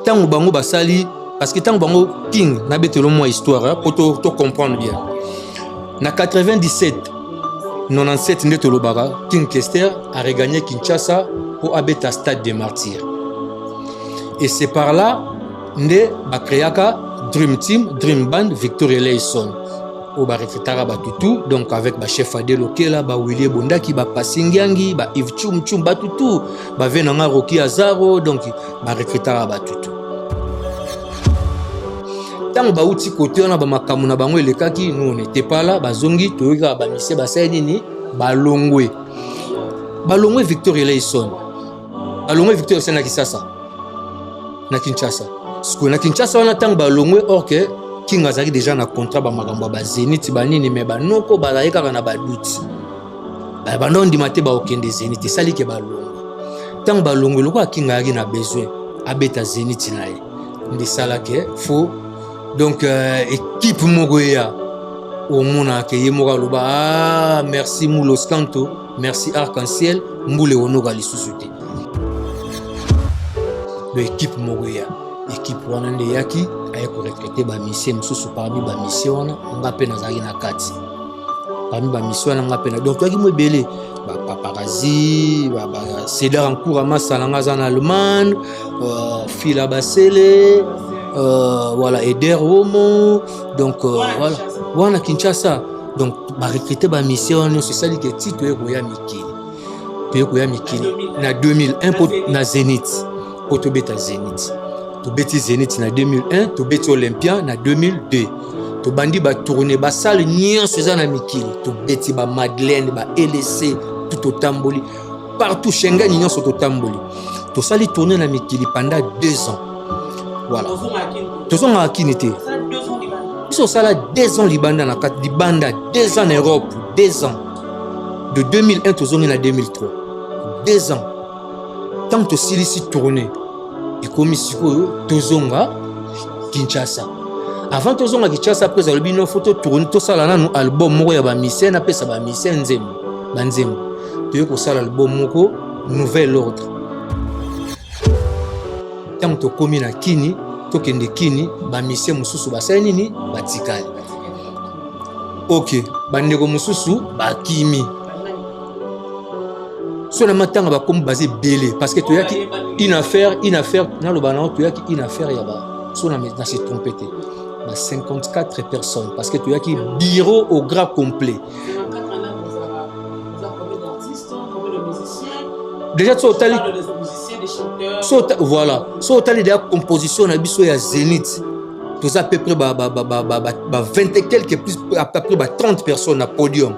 Tant bango basali parce que tant bango King na betelo moi histoire pour to comprendre bien. Na 97 97 nde tolobaka King Kester a regagné Kinshasa pour abeta Stade des Martyrs. Et c'est par là nde bakreaka Dream Team, Dream Band, Victoria Leison. Au recrutara batutu donc avec ba chef Adel Okela, ba Willie Bondaki, ba Pasingiangi, ba Yves Chum batutu, ba Venanga Roki Azaro donc ba recrutara batutu. Tant ba uti côté on a ba makamu na bango elekaki, nous on n'était pas là, ba zongi toyika ba mise ba sai nini, ba longwe Victoria Leison. Ba longwe Victoria Leison na Kisasa. Na Kinshasa. Ce qu'on a Kinshasa on attend ba longwe or que King azaki déjà na contrat ba makambo ba Zenith banini mais ba noko ba laika na ba doute. Ba non dimate ba okende Zenith sali ke ba longo. Tant ba longo loko King azaki na besoin abeta Zenith na ye. Ndi sala ke faut donc équipe mogoya au mona ke yemoka loba merci Moulos Kanto, merci Arc-en-Ciel, Mboule onoga lisusuté. L'équipe mogoya équipe wana nde yaki aye ko recruter ba mission mususu parmi ba mission wana nga pe nazaki na kati parmi ba mission wana nga pe na donc toki mo belé ba paparazzi ba Cédar en cours masala nga za en Allemagne Fila Basele voilà Eder Homo donc voilà wana Kinshasa donc ba recruter ba mission c'est ça li ke titre ko ya mikili na 2001 pour na Zenith pour to beta Zenith to beti Zenith na 2001 to beti Olympia na 2002 to bandi ba tourner ba salle nyonso za na mikili to beti ba Madeleine ba LC tout au tamboli partout Schengen nyonso to tamboli to sali tourner na mikili pendant 2 ans voilà to zonga akinité so sala 2 ans libanda na kat libanda 2 ans en Europe 2 ans de 2001 to zonga na 2003 2 ans tant to silisi tourner et comme sikoyo tozonga Kinshasa avant tozonga Kinshasa après albino photo tourner to sala na album moko ya ba mission na pesa ba mission nzembo to ko sala album moko nouvel ordre tant to komi na kini to kende kini ba mission mususu ba sai nini batikali OK bandeko mususu ba kimi so na matanga ba comme basé belé parce que tu y a une affaire dans le banan tu y a une affaire ya ba so na se trompeté ba 54 personnes parce que tu y a qui bureau au grand complet déjà so tali voilà so tali de composition na biso ya Zenith tous à peu près ba 20 et quelques plus à peu près 30 personnes à podium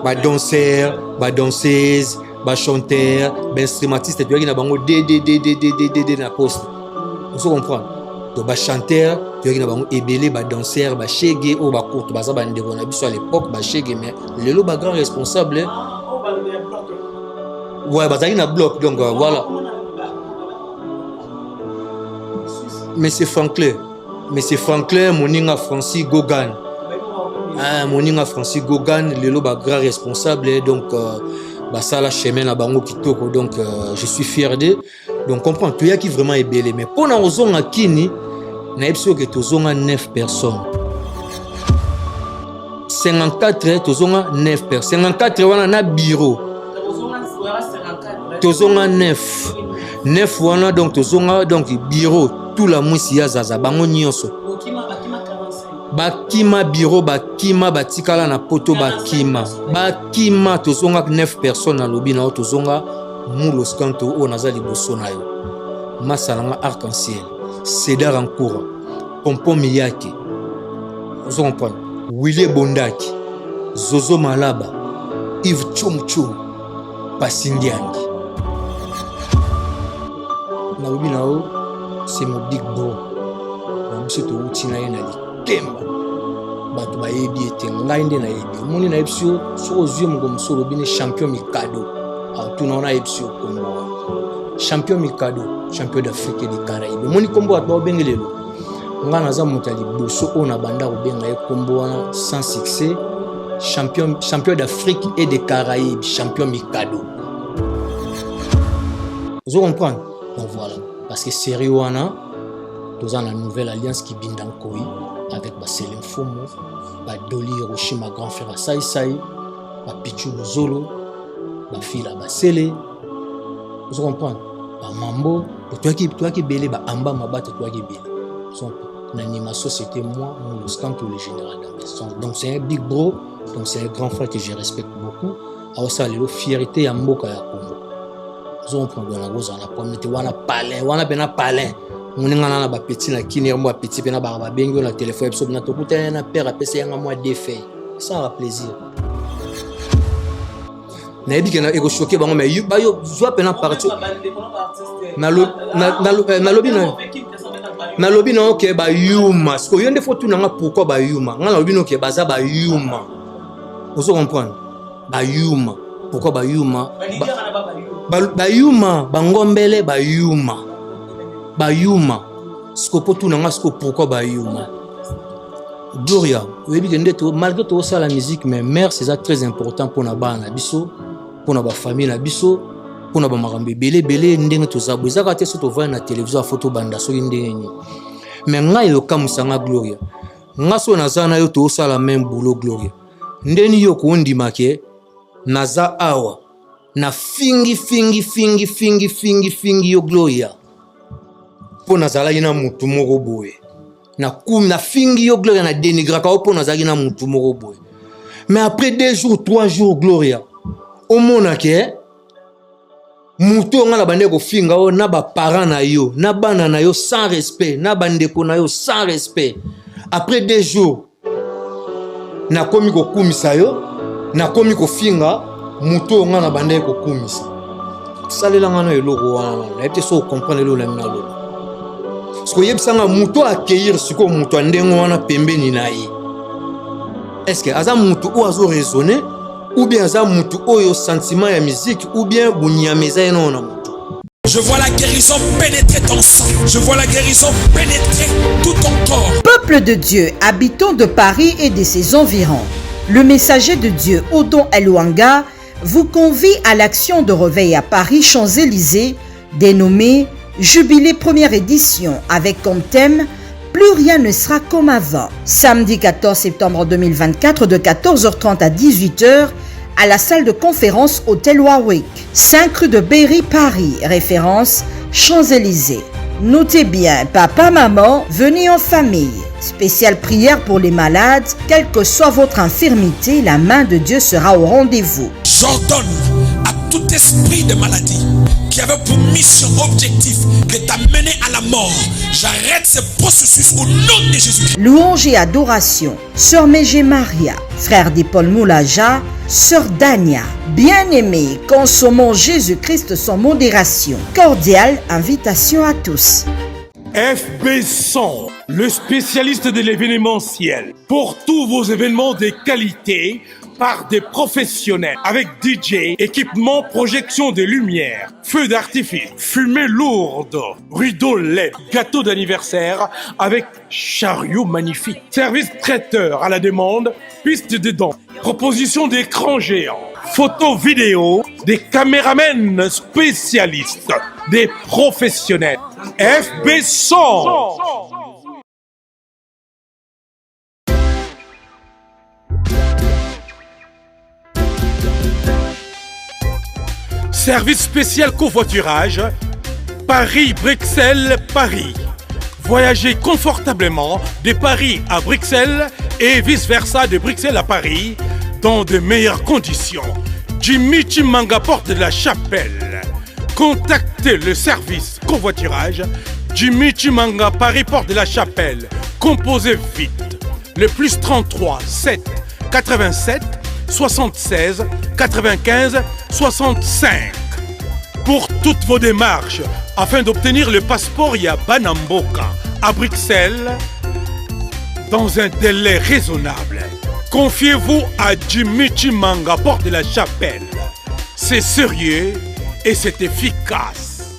ba danseurs ba danseuses ba chanteur, ba instrumentiste, tu vois qui na bango d na poste. Vous comprenez? Donc ba chanteur, tu vois qui na bango ebélé, ba danseur, ba shege ou ba courte, ba ça ba ndeko na biso à l'époque ba shege mais lelo ba grand responsable. Ouais, ba zaki na bloc donc voilà. Monsieur Franklin, moninga Francis Gogan. Moninga Francis Gogan, lelo ba grand responsable donc basala chemin na bango kitoko donc je suis fier d'eux donc comprends tu y a qui vraiment est belé mais pour na ozonga kini na epso que tozonga 9 personnes 54 tozonga 9 personnes 54 wana na bureau tozonga 9 wana donc tozonga donc bureau tout la mwisi ya zaza bango nyonso bakima bureau bakima batikala na poto bakima tozonga 9 personnes na lobi na tozonga Moulos Kanto o nazali boso na yo masalanga Arc-en-Ciel Cédar en cours Pompon Miyake vous comprenez Willie Bondaki Zozo Malaba Yves Chum Pasingiangi na lobi na o c'est mon big bro na biso to utina ye na kemba bato bayebi ete ngai nde nayebi omoni nayebi sio so ozwi mongo mosolo bine champion Mikado tuna ona yebi sio kombo champion Mikado champion d'Afrique et des Caraïbes omoni kombo bato baobengelelo nga naza moto ya liboso oyo na banda kobenga ye kombo wana sans succès champion d'Afrique et des Caraïbes champion Mikado vous comprenez donc voilà parce que série wana Toza la nouvelle alliance qui bindankoi avec Selim Fomo, Doli Hiroshima grand frère Sai Sai, Pichu Luzolo, Fila Basele. Vous comprenez? Mambo, toi qui belé, Amba Mabata, toi qui belé. L'animation, c'était moi, mon stand ou le général d'ambition. Donc c'est un big bro, donc c'est un grand frère que je respecte beaucoup. Alors ça, la fierté à Mboka ya Congo. Nous comprenons dans la rose, on a promis, on a parlé, on a bien parlé. On a un petit na kini, on a petit peu na barba bengo na téléphone, on a tout coûté na père à PC, on a moi défait. Ça a plaisir. Na dit que na ego choqué bango mais yo joie pena partout. Na lobby na lobby na OK ba yuma. Parce que yende faut tout na pourquoi ba yuma. Na lobby no OK baza ba yuma. Vous comprenez? Ba yuma. Pourquoi ba yuma? Ba yuma, bangombele ba yuma. Ba yuma. Ce que pour tout na ce que pourquoi ba yuma. Gloria, malgré tout ça la musique mais mère c'est ça très important pour na ba na biso. Pour na famille na biso pour na makambe belé ndenge tozabu ezaka te soto voya na télévision photo banda so ndenge ni mais ngai yo kamusanga Gloria ngaso nazana yo to sala même boulot Gloria ndeni yo ko ndima ke naza awa na fingi yo Gloria po nazala ina mutu moko boye na fingi yo Gloria na dénigrer ka po nazala ina mutu moko boye mais après 2 jours 3 jours Gloria au mona ke muto nga la bande ko finga o na ba parents na yo na bana na yo sans respect na bandeko na yo sans respect après 2 jours na komi ko kumisa yo na komi ko finga muto nga na bande ko kumisa salela nga no eloko wana na ete so comprendre lo na minalo sko yebsanga muto accueillir siko muto ndengo wana pembeni na ye est-ce que aza muto o azo raisonner ou bien ça mutu oyo sentiment ya musique ou bien bunyameza eno na mutu. Je vois la guérison pénétrer ton sang. Je vois la guérison pénétrer tout ton corps. Peuple de Dieu, habitants de Paris et de ses environs, le messager de Dieu Odon Eluanga vous convie à l'action de réveil à Paris Champs-Élysées dénommée Jubilé première édition avec comme thème Plus rien ne sera comme avant. Samedi 14 septembre 2024 de 14h30 à 18h à la salle de conférence Hôtel Warwick, 5 rue de Berry, Paris, référence Champs-Élysées. Notez bien, papa, maman, venez en famille. Spéciale prière pour les malades, quelle que soit votre infirmité, la main de Dieu sera au rendez-vous. J'ordonne à tout esprit de maladie qui avait pour mission objectif de t'amener à la mort. J'arrête ce processus au nom de Jésus. Louange et adoration. Sœur Mégé Maria, frère d'Paul Moulaja, Sœur Dania. Bien-aimés, consommons Jésus-Christ sans modération. Cordiale invitation à tous. FB100, le spécialiste de l'événementiel. Pour tous vos événements de qualité, par des professionnels, avec DJ, équipement, projection de lumière, feux d'artifice, fumée lourde, rideaux LED, gâteau d'anniversaire avec chariot magnifique, service traiteur à la demande, piste de danse, proposition d'écran géant, photo vidéo, des caméramens spécialistes, des professionnels. FB100. Service spécial covoiturage, Paris-Bruxelles-Paris. Voyagez confortablement de Paris à Bruxelles et vice-versa de Bruxelles à Paris dans de meilleures conditions. Jimmy Chimanga, porte de la Chapelle. Contactez le service covoiturage Jimmy Chimanga, Paris, porte de la Chapelle. Composez vite. Le plus 33 7 87 76 95 65. Pour toutes vos démarches, afin d'obtenir le passeport Yabanamboka à Bruxelles, dans un délai raisonnable, confiez-vous à Jimmy Chimanga, porte de la Chapelle. C'est sérieux et c'est efficace.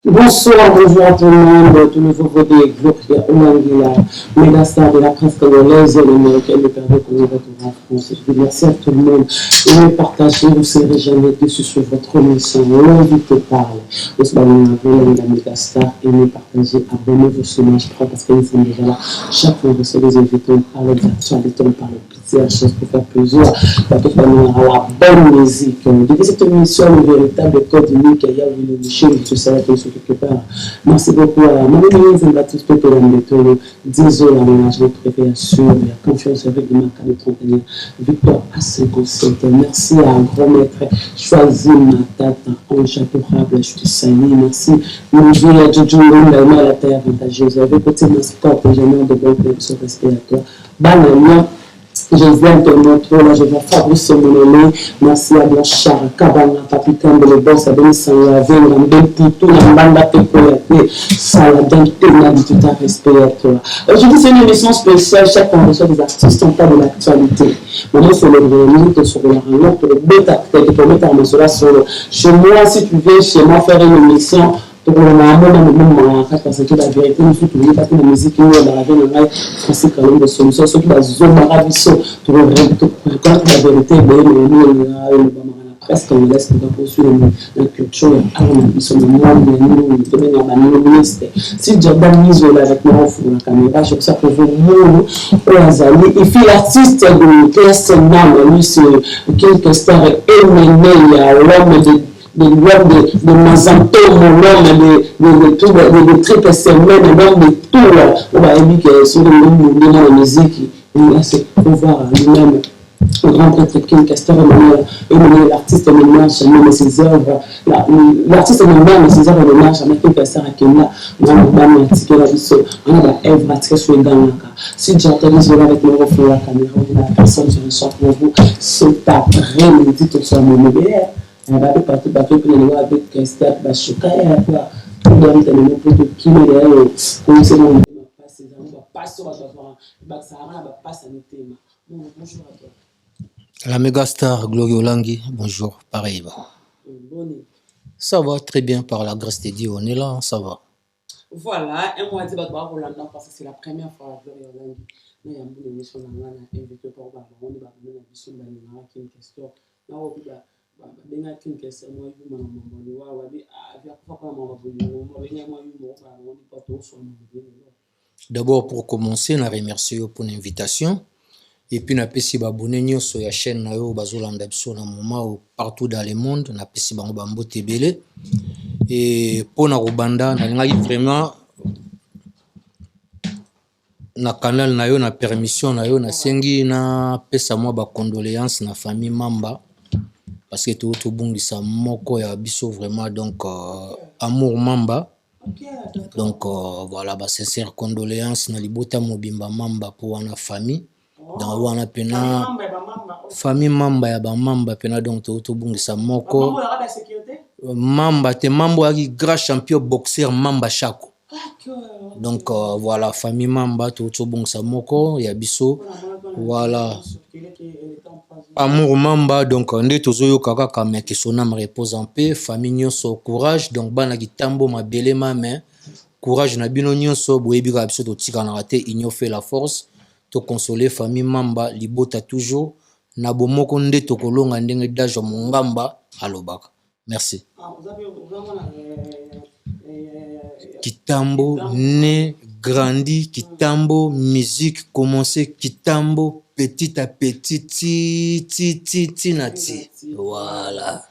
Bonsoir, bonjour à tout le monde, tout nouveau voté, Gloria Olangila, mégastar de la presse congolaise et américaine, le père de Congo en France. Je dis merci à tout le monde. Et me partagez, vous ne serez jamais déçus sur votre émission. L'invité parle. Nous sommes la mégastar et me partagez, abonnez-vous sur Mage 3 parce que nous sommes déjà là. Chaque fois que vous serez invités, on parle d'actualité, on parle de petites choses pour faire plaisir. Parce que nous avons la bonne musique. Depuis cette émission, le véritable code unique, il y a une Michel, je sais que quelque part. Merci beaucoup à Marie-Louise Baptiste Pépé Lambeto, 10 ans l'aménagement préféré sur la confiance avec des marques de 31, Victor à 57. Merci à un grand maître choisi ma tata, ange adorable, je te salue. Merci. Nous jouons à Jojo Longa, à la terre avantageuse. Avec côté de sport, ingénieur de bon ce respect à toi. Banania. Je viens de montrer, là je vois Fabrice Monolé, merci à Blanchard, Kabana, Capitaine de l'Eboss, à Denis Sanyavé, Rambé, Poutou, Rambanda, Tekoyate, Saladin, Tena, du tout un respect à toi. Aujourd'hui, c'est une émission spéciale, chaque fois on reçoit des artistes, on parle de l'actualité. Maintenant, sur le minute, sur la réunion, pour le mettre en cela chez moi, si tu viens chez moi faire une émission, donc, on a un moment parce que la vérité, nous sommes parce que la musique, nous, dans la vie, on a français quand même des solutions. Ceux qui ont zone maravisso, pour la vérité, presque on laisse pour poursuivre la culture, nous sommes nous, si Jordan mise avec moi pour la caméra, je sais que vous, il fait l'artiste de Kessenam, lui, c'est quelques stars éminents, il y a l'homme de Mazanto, l'homme de tripes semaines, l'homme de tout. On va dire que sur la musique, il a ce pouvoir lui-même. Le grand prêtre King Castor Emmanuel, l'artiste Emmanuel jamais ses œuvres. L'artiste Emmanuel, ses œuvres Emmanuel jamais King Castor à Kenya. On a ticket la vie, on a la œuvre à tirer sur les gants. Si j'entends cela avec mon reflet la caméra, la personne je reçois pour vous, c'est après midi tout ça mon bébé. On va partir bateau pour les voir avec Castor, va choquer à quoi. On doit être le pour tout qui me derrière. Comme c'est mon passer, on va passer sur la plateforme. Ça va passer à nos thèmes. Bonjour à toi. La mégastar Gloria Olangi, bonjour, pareil. Ça va très bien par la grâce de Dieu, on est là, ça va. Voilà, un mois de battre pour l'année parce que c'est la première fois que Gloria Olangi. Nous avons une émission dans la invité pour voir, on va mener la vision dans la question. Nous avons une question, moi, je d'abord, pour commencer, je remercie pour l'invitation. Et puis, na pesi babone sur la chaîne na yo bazolanda biso na moment partout dans le monde, na pesi bango bambo tebele. Et pour na robanda na ngai vraiment na canal na yo na permission na yo na sengi na pesa moi ba condoléances na famille Mamba parce que tout bungisa moko ya biso vraiment donc amour Mamba. Donc voilà ba sincère condoléances na libota mobimba Mamba pour na famille. Dans wana pena famille Mamba ya ba Mamba pena donc to bungisa moko Mamba te Mambo aki grand champion boxeur Mamba Chako. Donc voilà famille Mamba to bungisa moko ya biso voilà amour Mamba donc nde tozoyo kaka kama ke sonam repose en paix famille nyonso courage donc bana kitambo mabele mame courage na bino nyonso boyebi ka biso to tika na raté union fait la force. To consoler famille Mamba libota toujours na bomoko nde to kolonga ndenge dajo mongamba alobaka merci. Kitambo né grandi Kitambo musique commencé Kitambo petit à petit tinati voilà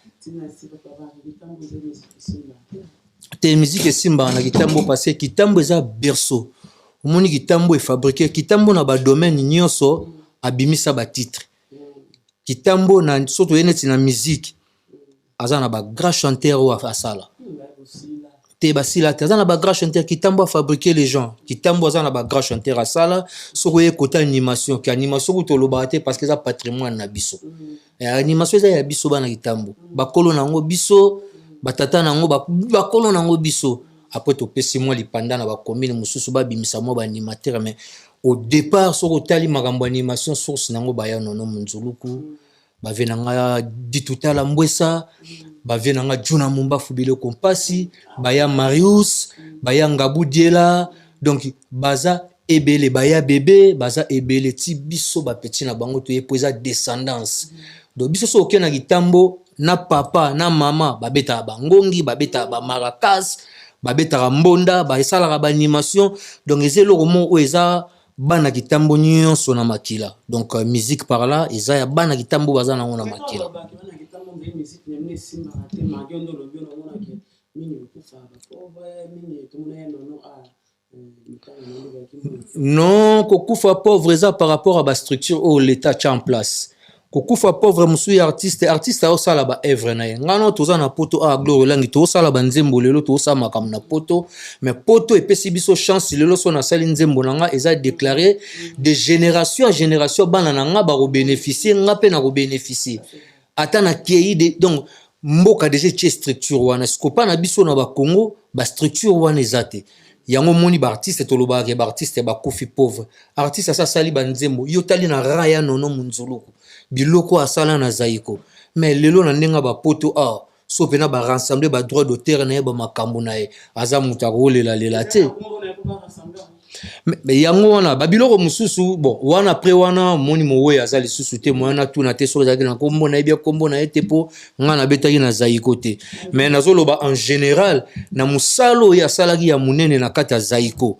te musique simba na Kitambo parce que Kitambo eza berceau. Omoni Kitambo est fabriqué Kitambo na ba domaine nyonso abimisa ba titre Kitambo na surtout yeneti na musique azana ba grand chanteur ou asala te basila te azana ba grand chanteur Kitambo a fabriqué les gens Kitambo azana ba grand chanteur asala soko ye côté animation ki animation ko to lobate parce que ça patrimoine na biso animation ça ya biso bana Kitambo bakolo nango biso batata nango bakolo nango biso. Après tu peux moi les pendant na ba commune mususu ba bimisa mo ba animateur mais au départ sur otali makambo animation source nango ba ya nono munzuluku bave nanga Ditutala Mbwesa, bave nanga Juna Mumba Fubile Kompasi, baya Marius, baya Ngabou Diela, donc baza ebele baya bébé, baza ebele ti biso ba petit na bango to eza descendance. Donc biso so okena gitambo na papa na mama babeta bangongi, babeta ba maracas, babeta mbonda, ba esala ba animation, donc ezelo romo o eza bana kitambo nyonso na makila. Donc musique par là eza ya bana kitambo baza na ngona makila. Non, kokufa pauvre eza par rapport à la structure où l'état tient en place. Kokufa pauvre musu artiste au sala ba œuvre na ye. Ngano toza na poto a gloire langi to sala ba nzembo lelo to sa makam na poto, mais poto epesi biso chance lelo so na sali nzembo nanga eza déclaré de génération à génération bana nanga ba ko bénéficier nga pe na ko bénéficier. Ata na kei de donc mboka déjà tie structure wana skopa na biso na ba Congo ba structure wana ezate. Yango moni ba artiste to loba ke ba artiste ba kofi pauvre. Artiste sa sali ba nzembo yotali na raya nono munzuluku. Biloko asala na zaiko. Mais lelo na ndenga ba poto a so pena ba rassembler ba droit d'auteur na ba makambo na ye. Aza mutako lela te. Mais yango wana ba biloko mususu bon wana après wana moni mowe azali susu te mwana tu na te so zaki na kombo na ebia kombo na ete po nga na betaki na zaiko te. Mais nazoloba en général na musalo ya salaki ya munene na kata zaiko.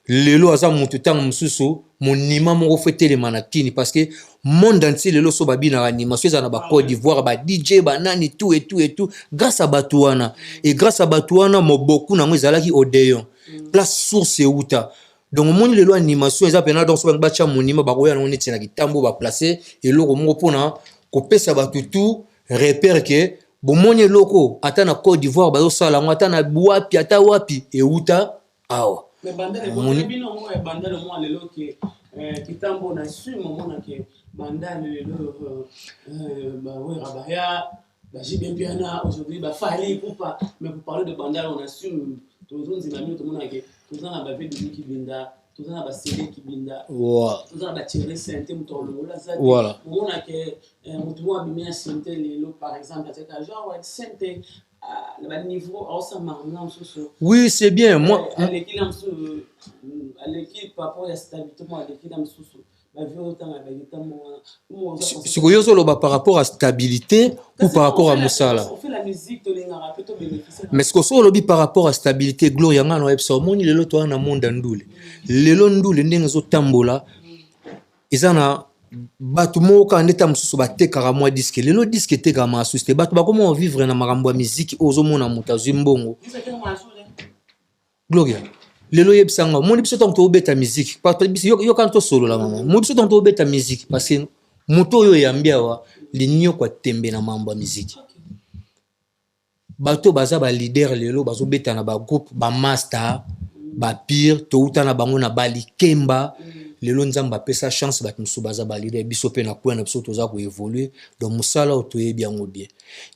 Lelo aza mutu tang mususu monima moko fetele manakini parce que monde entier lelo so babi na animation za na ba Côte d'Ivoire ba DJ ba nani tout et tout grâce à Batouana et grâce à Batouana mo beaucoup na ngezalaki Odéon place source euta. Donc moni lelo animation eza pena donc so ba cha monima ba koya na neti na kitambo ba placer et loko moko pona ko pesa ba tout repère que bo moni loko ata na Côte d'Ivoire ba zo sala ngo ata na wapi ata wapi euta awa. Mais bandale bon bino mo e bandale mo lelo ke kitambo na su mo na ke bandale lelo ba we rabaya ba jibe piana aujourd'hui ba fali ou pas mais pour parler de bandale on assume tous les amis tout le monde ke tout ça na ba vie de qui binda tout ça na ba CD qui binda voilà tout ça na ba tirer santé mutolo la ça voilà on a ke mutu wa bimia santé lelo par exemple c'est ka genre ouais santé à niveau oui c'est bien moi à l'équipe par rapport à la stabilité moi à l'équipe si vous avez par rapport à stabilité ou par rapport à Moussala on fait la musique mais ce que vous avez par rapport à stabilité gloria ngano epso moni lelo to na monde ndule lelo ndule ndenge zo tambola izana batu moka ndeta mususu batekaka mwa disque lelo disque tekaka masuste batu bakoma vivre na makambo ya musique ozomona moto azwi mbongo gloria lelo yebisanga moni biso tanto obeta musique parce que yo kanto solo la mama moni biso tanto obeta musique parce que moto oyo yambia wa linyo kwa tembe na mambo ya musique bato baza ba leader lelo bazobeta na ba groupe ba master ba pire to utana bango na bali kemba lelo nzamba pesa chance bat musu baza ba leader biso pe na kwa na biso toza ko évoluer donc musala otoyebi yango bien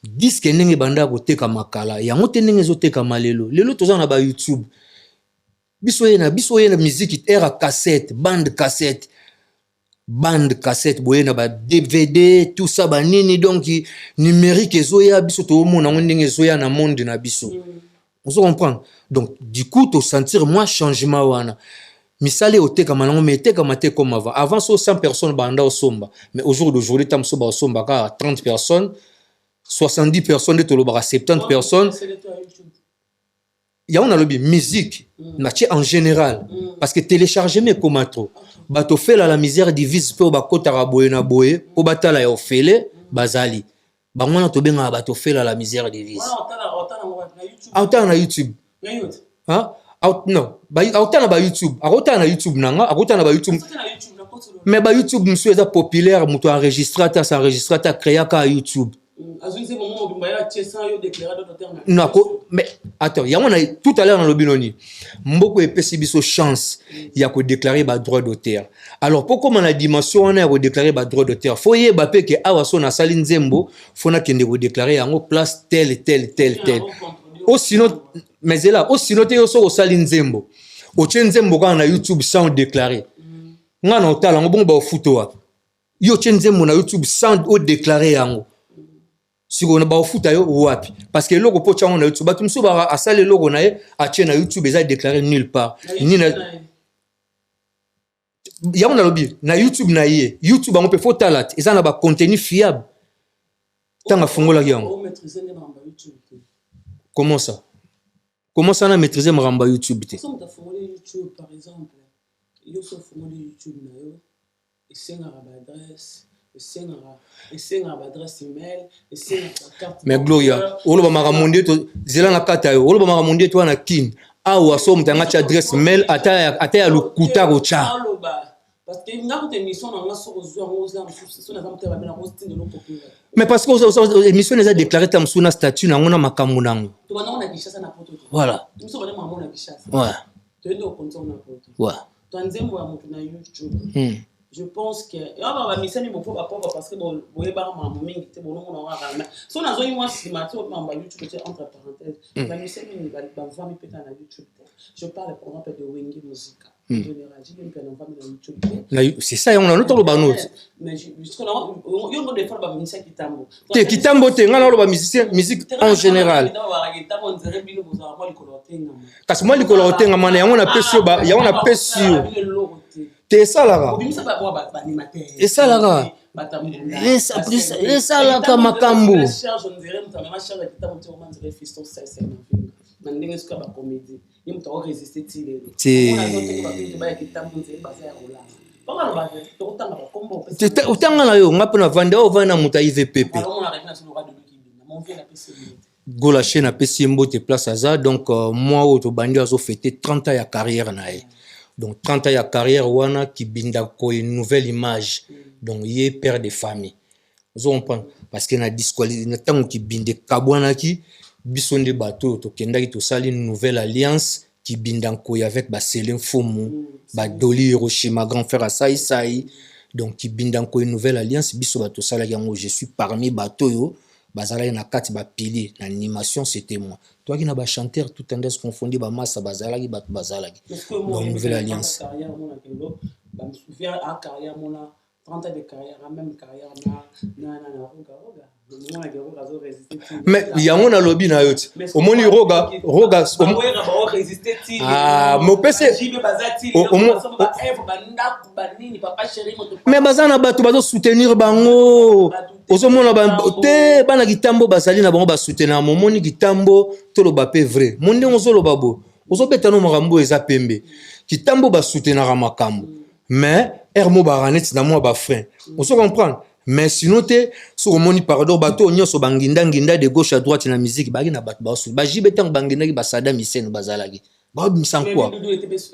disque ndenge banda ko teka makala yango te ndenge zo teka malelo lelo toza na ba YouTube biso yena musique era cassette bande cassette boyena ba DVD tout ça ba nini donc numérique ezoya biso to mona ndenge ezoya na monde na biso on se comprend donc du coup to sentir moi changement wana misale oteka manango meteka mate comme avant so 100 personnes banda osomba mais aujourd'hui tam so ba osomba ka 30 personnes 70 personnes de tolo ba 70 personnes ya on a lobby musique natie en général parce que télécharger mais comment trop bato fait la misère divise pe ba kota boye na boye po batala ya ofele bazali bangwana to benga bato fait la misère divise autant na YouTube hein non autant na YouTube autant na YouTube nanga autant na YouTube mais ba YouTube monsieur est populaire muto enregistrata créa ka YouTube non mais attends ya on a tout à l'heure dans le binoni mboko epesi biso chance ya ko déclarer ba droit d'auteur alors pourquoi on a dimension on a ko déclarer ba droit d'auteur faut yeba pe ke awa so na sali nzembo faut na kende ko déclarer yango place tel o sinon mais là o sinon te yo so sali nzembo o tien nzembo kana na YouTube sans déclarer ngana otala ngo bongo ba photo wa yo tchenze na YouTube sans o déclarer yango si on ba ofuta yo wapi parce que logo po tchango na YouTube batu mso ba asale logo na ye a tient na YouTube eza déclaré nulle part ni na yango na lobi na YouTube na ye YouTube on peut faut talat eza na ba contenu fiable tanga fongola yango comment ça na maîtriser maramba YouTube te YouTube par exemple yo so fongoli YouTube na yo esengaka baadresse esengaka baadresse email esengaka carte mais Gloria oloba maramondi to zela na kata yo oloba maramondi to na kin awa so mutanga cha adresse mail ata ya lukuta rocha parce que ngako te mission na nga so zo ngo za so na zamte ba bena ko stinde lo popula mais parce que émission les a déclaré tam suna statut na ngona makambo nango to bana na kishasa na poto voilà mission bana mama na kishasa ouais to ndo konto na poto ouais Tanzembo ya mutu na YouTube. Je pense que ba misani mo pour parce que bon boyeba ma mingi te bon on aura mais so na zo moi si mati au ba YouTube te entre parenthèses ba misani ni ba vami peta na YouTube. Je parle par exemple de Wengi Musica. En général, j'ai même pas vami na YouTube. C'est ça on a notre lo banot. Mais jusqu'à là yo no de faire ba misani kitambo. Te kitambo te ngana lo ba musicien musique en général. Kasi moi likolo otenga mana yango na pesi ba yango na pesi te salaka et salaka et salaka makambo utanga na yo ngape na vanda o vana muta IVPP Golaché na pesi mbote place aza donc moi auto bandi azo fêter 30 ans ya carrière na ye. Donc 30 ans ya carrière wana ki binda ko une nouvelle image. Donc yé père de famille. Vous comprenez parce que na disqualifié na tango ki binde kabwana ki bisonde bateau to kendaki to sali une nouvelle alliance qui binda ko avec ba Selin Fomu, ba Doli Hiroshima grand frère Asai Sai. Donc qui binda ko une nouvelle alliance biso bateau sala yango je suis parmi bateau yo. Bazala na kati ba pili na animation c'était moi toi qui na ba chanteur tout tendance confondu ba massa bazala ki bat bazala ki donc nouvelle alliance carrière mon akelo ba me souviens à carrière mon 30 ans de carrière même carrière na mais yango na lobby na yoti omoni roga mo pese mais bazana bato bazo soutenir bango ozomona te bana kitambo basali na bango ba soutenir momoni kitambo to loba pe vrai monde ozoloba bo ozobeta no makambo eza pembe kitambo ba soutenir makambo mais ermo baranet na moi ba frein on se comprendre mais sinon te so moni pardon bato nyoso banginda nginda de gauche à droite na musique bagi na bato ba ba jibetang banginda ki basada miseno bazalaki ba misan quoi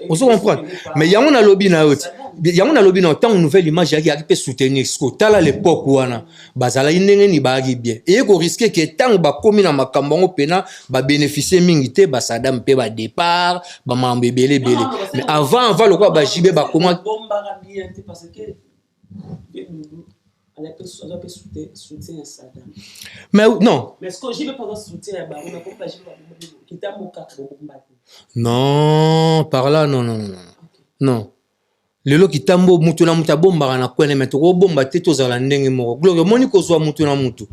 on se comprendre mais yango na lobby na yoti yango na lobby na tant nouvelle image yaki peut soutenir ce tala l'époque wana bazalaki ndenge ni bagi bien et ko risquer que tant ba komi na makambo ngo pena ba bénéficier mingi te basada mpe ba départ ba mambebele belé mais avant le quoi ba jibe ba comment parce que mais non. Mais est-ce que j'ai pas soutien non, par là non. Non. Lelo kitambo mutu na muta bomba na kwene metoko bomba teto za la ndenge moko. Gloire moni ko zwa mutu na mutu.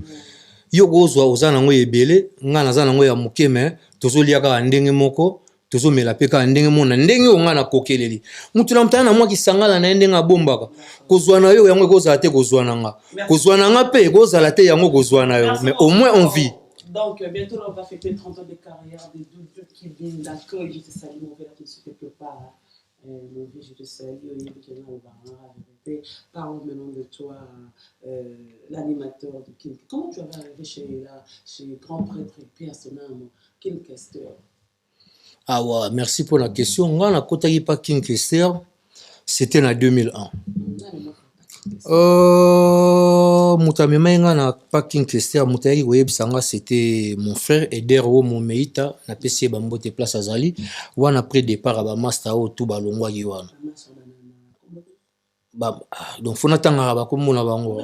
Yo ko zwa ozana ngo ebele, ngana zana ngo ya mukeme, tozo liaka ndenge moko. Tozo mela peka ndenge mona ndenge onga na kokeleli mutu na mtana mwa kisangala na ndenge bombaka kozwana yo yango kozala te kozwana nga kozwana nga pe kozala te yango kozwana yo mais au moins on vit donc bientôt on va fêter 30 ans de carrière des doudous qui viennent d'accueil je te salue mon frère qui se quelque part mon vie je te salue on va parle maintenant de toi l'animateur de King. Comment tu avais arrivé chez grand prêtre et personnellement King Kester? Ah ouais, merci pour la question. On a côté pas King Kester, c'était en 2001. Mutamema ngana pas King Kester, mutaki web sanga c'était mon frère Edero Momeita na PC Bambote place Azali. Wana après départ ba master au tout balongwa yiwana. Donc fona tanga ba komona bango.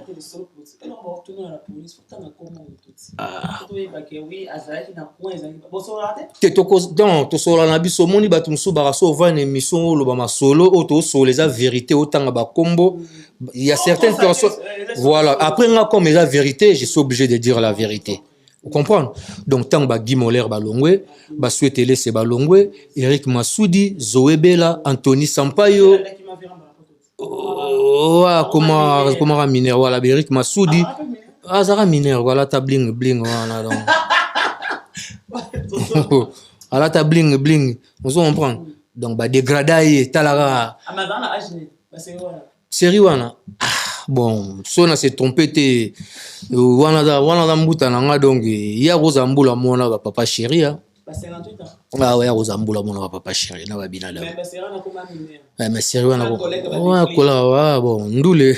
donc tosola na biso moni bato mosusu bakaso va na émission oloba masolo oyo tosola eza vérité otanga bakombo il y a certaines personnes voilà après nga comme eza vérité je suis obligé de dire la vérité. Vous comprenez? Donc, tant que Guy Moller balongwe, Souetele se balongwe, Eric Massoudi, Zoé Bella, Anthony Sampaio, comment raminer, voilà, Eric Massoudi, Zara Miner, voilà, ta bling, voilà, donc. Voilà, ta bling, vous comprenez? Donc, dégradaye, talara. Seriwana. Bon, sona s'est trompé wana mbuta nanga donc ya Rosambula mona ba papa chéri hein. Ba 58 ans. Ah ouais, Rosambula mona ba papa chéri na ba binala. Mais c'est wana comme amine. Mais c'est wana ko. Ouais, kola bon, ndule.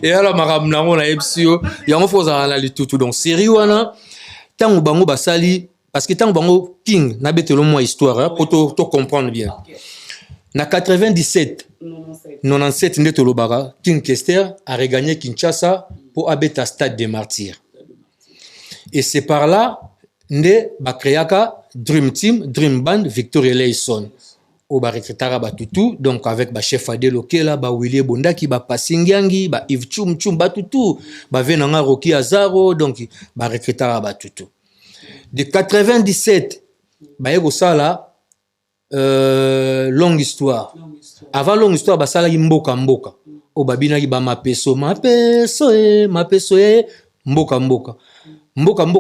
Et alors maram na ngona epsio, ya ngo foza na litutu donc série wana tango bango basali parce que tango bango king na betelo moi histoire pour to comprendre bien. Na 97 nde tolobaka King Kester a regagné Kinshasa pour abeta Stade des Martyrs. Et c'est par là nde bakreaka Dream Team, Dream Band, Victor Eleison. O ba recrutara batutu donc avec ba chef Adel Okela, ba Willy Bondaki, ba Pasingiangi, ba Yves Chum batutu, ba venanga Rocky Azaro donc ba recrutara batutu. De 97 ba yego sala longue histoire. Avant longue histoire, basala mboka o babina ki ba mapeso mboka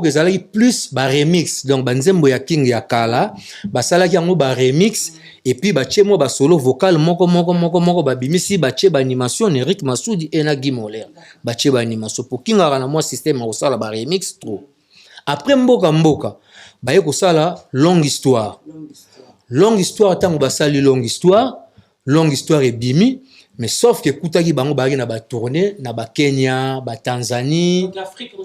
ezalaki plus ba remix donc banzembo ya king ya kala basala ki yango ba remix et puis ba chemo ba solo vocal moko babimisi ba che ba animation Eric Massoudi et na Guy Moller ba che ba animation pour kinga na moi système au sala ba remix trop. Après mboka ba yeko sala longue histoire tango basali longue histoire est bimi mais sauf que kutaki bango bari na ba tourner na ba Kenya, ba Tanzanie,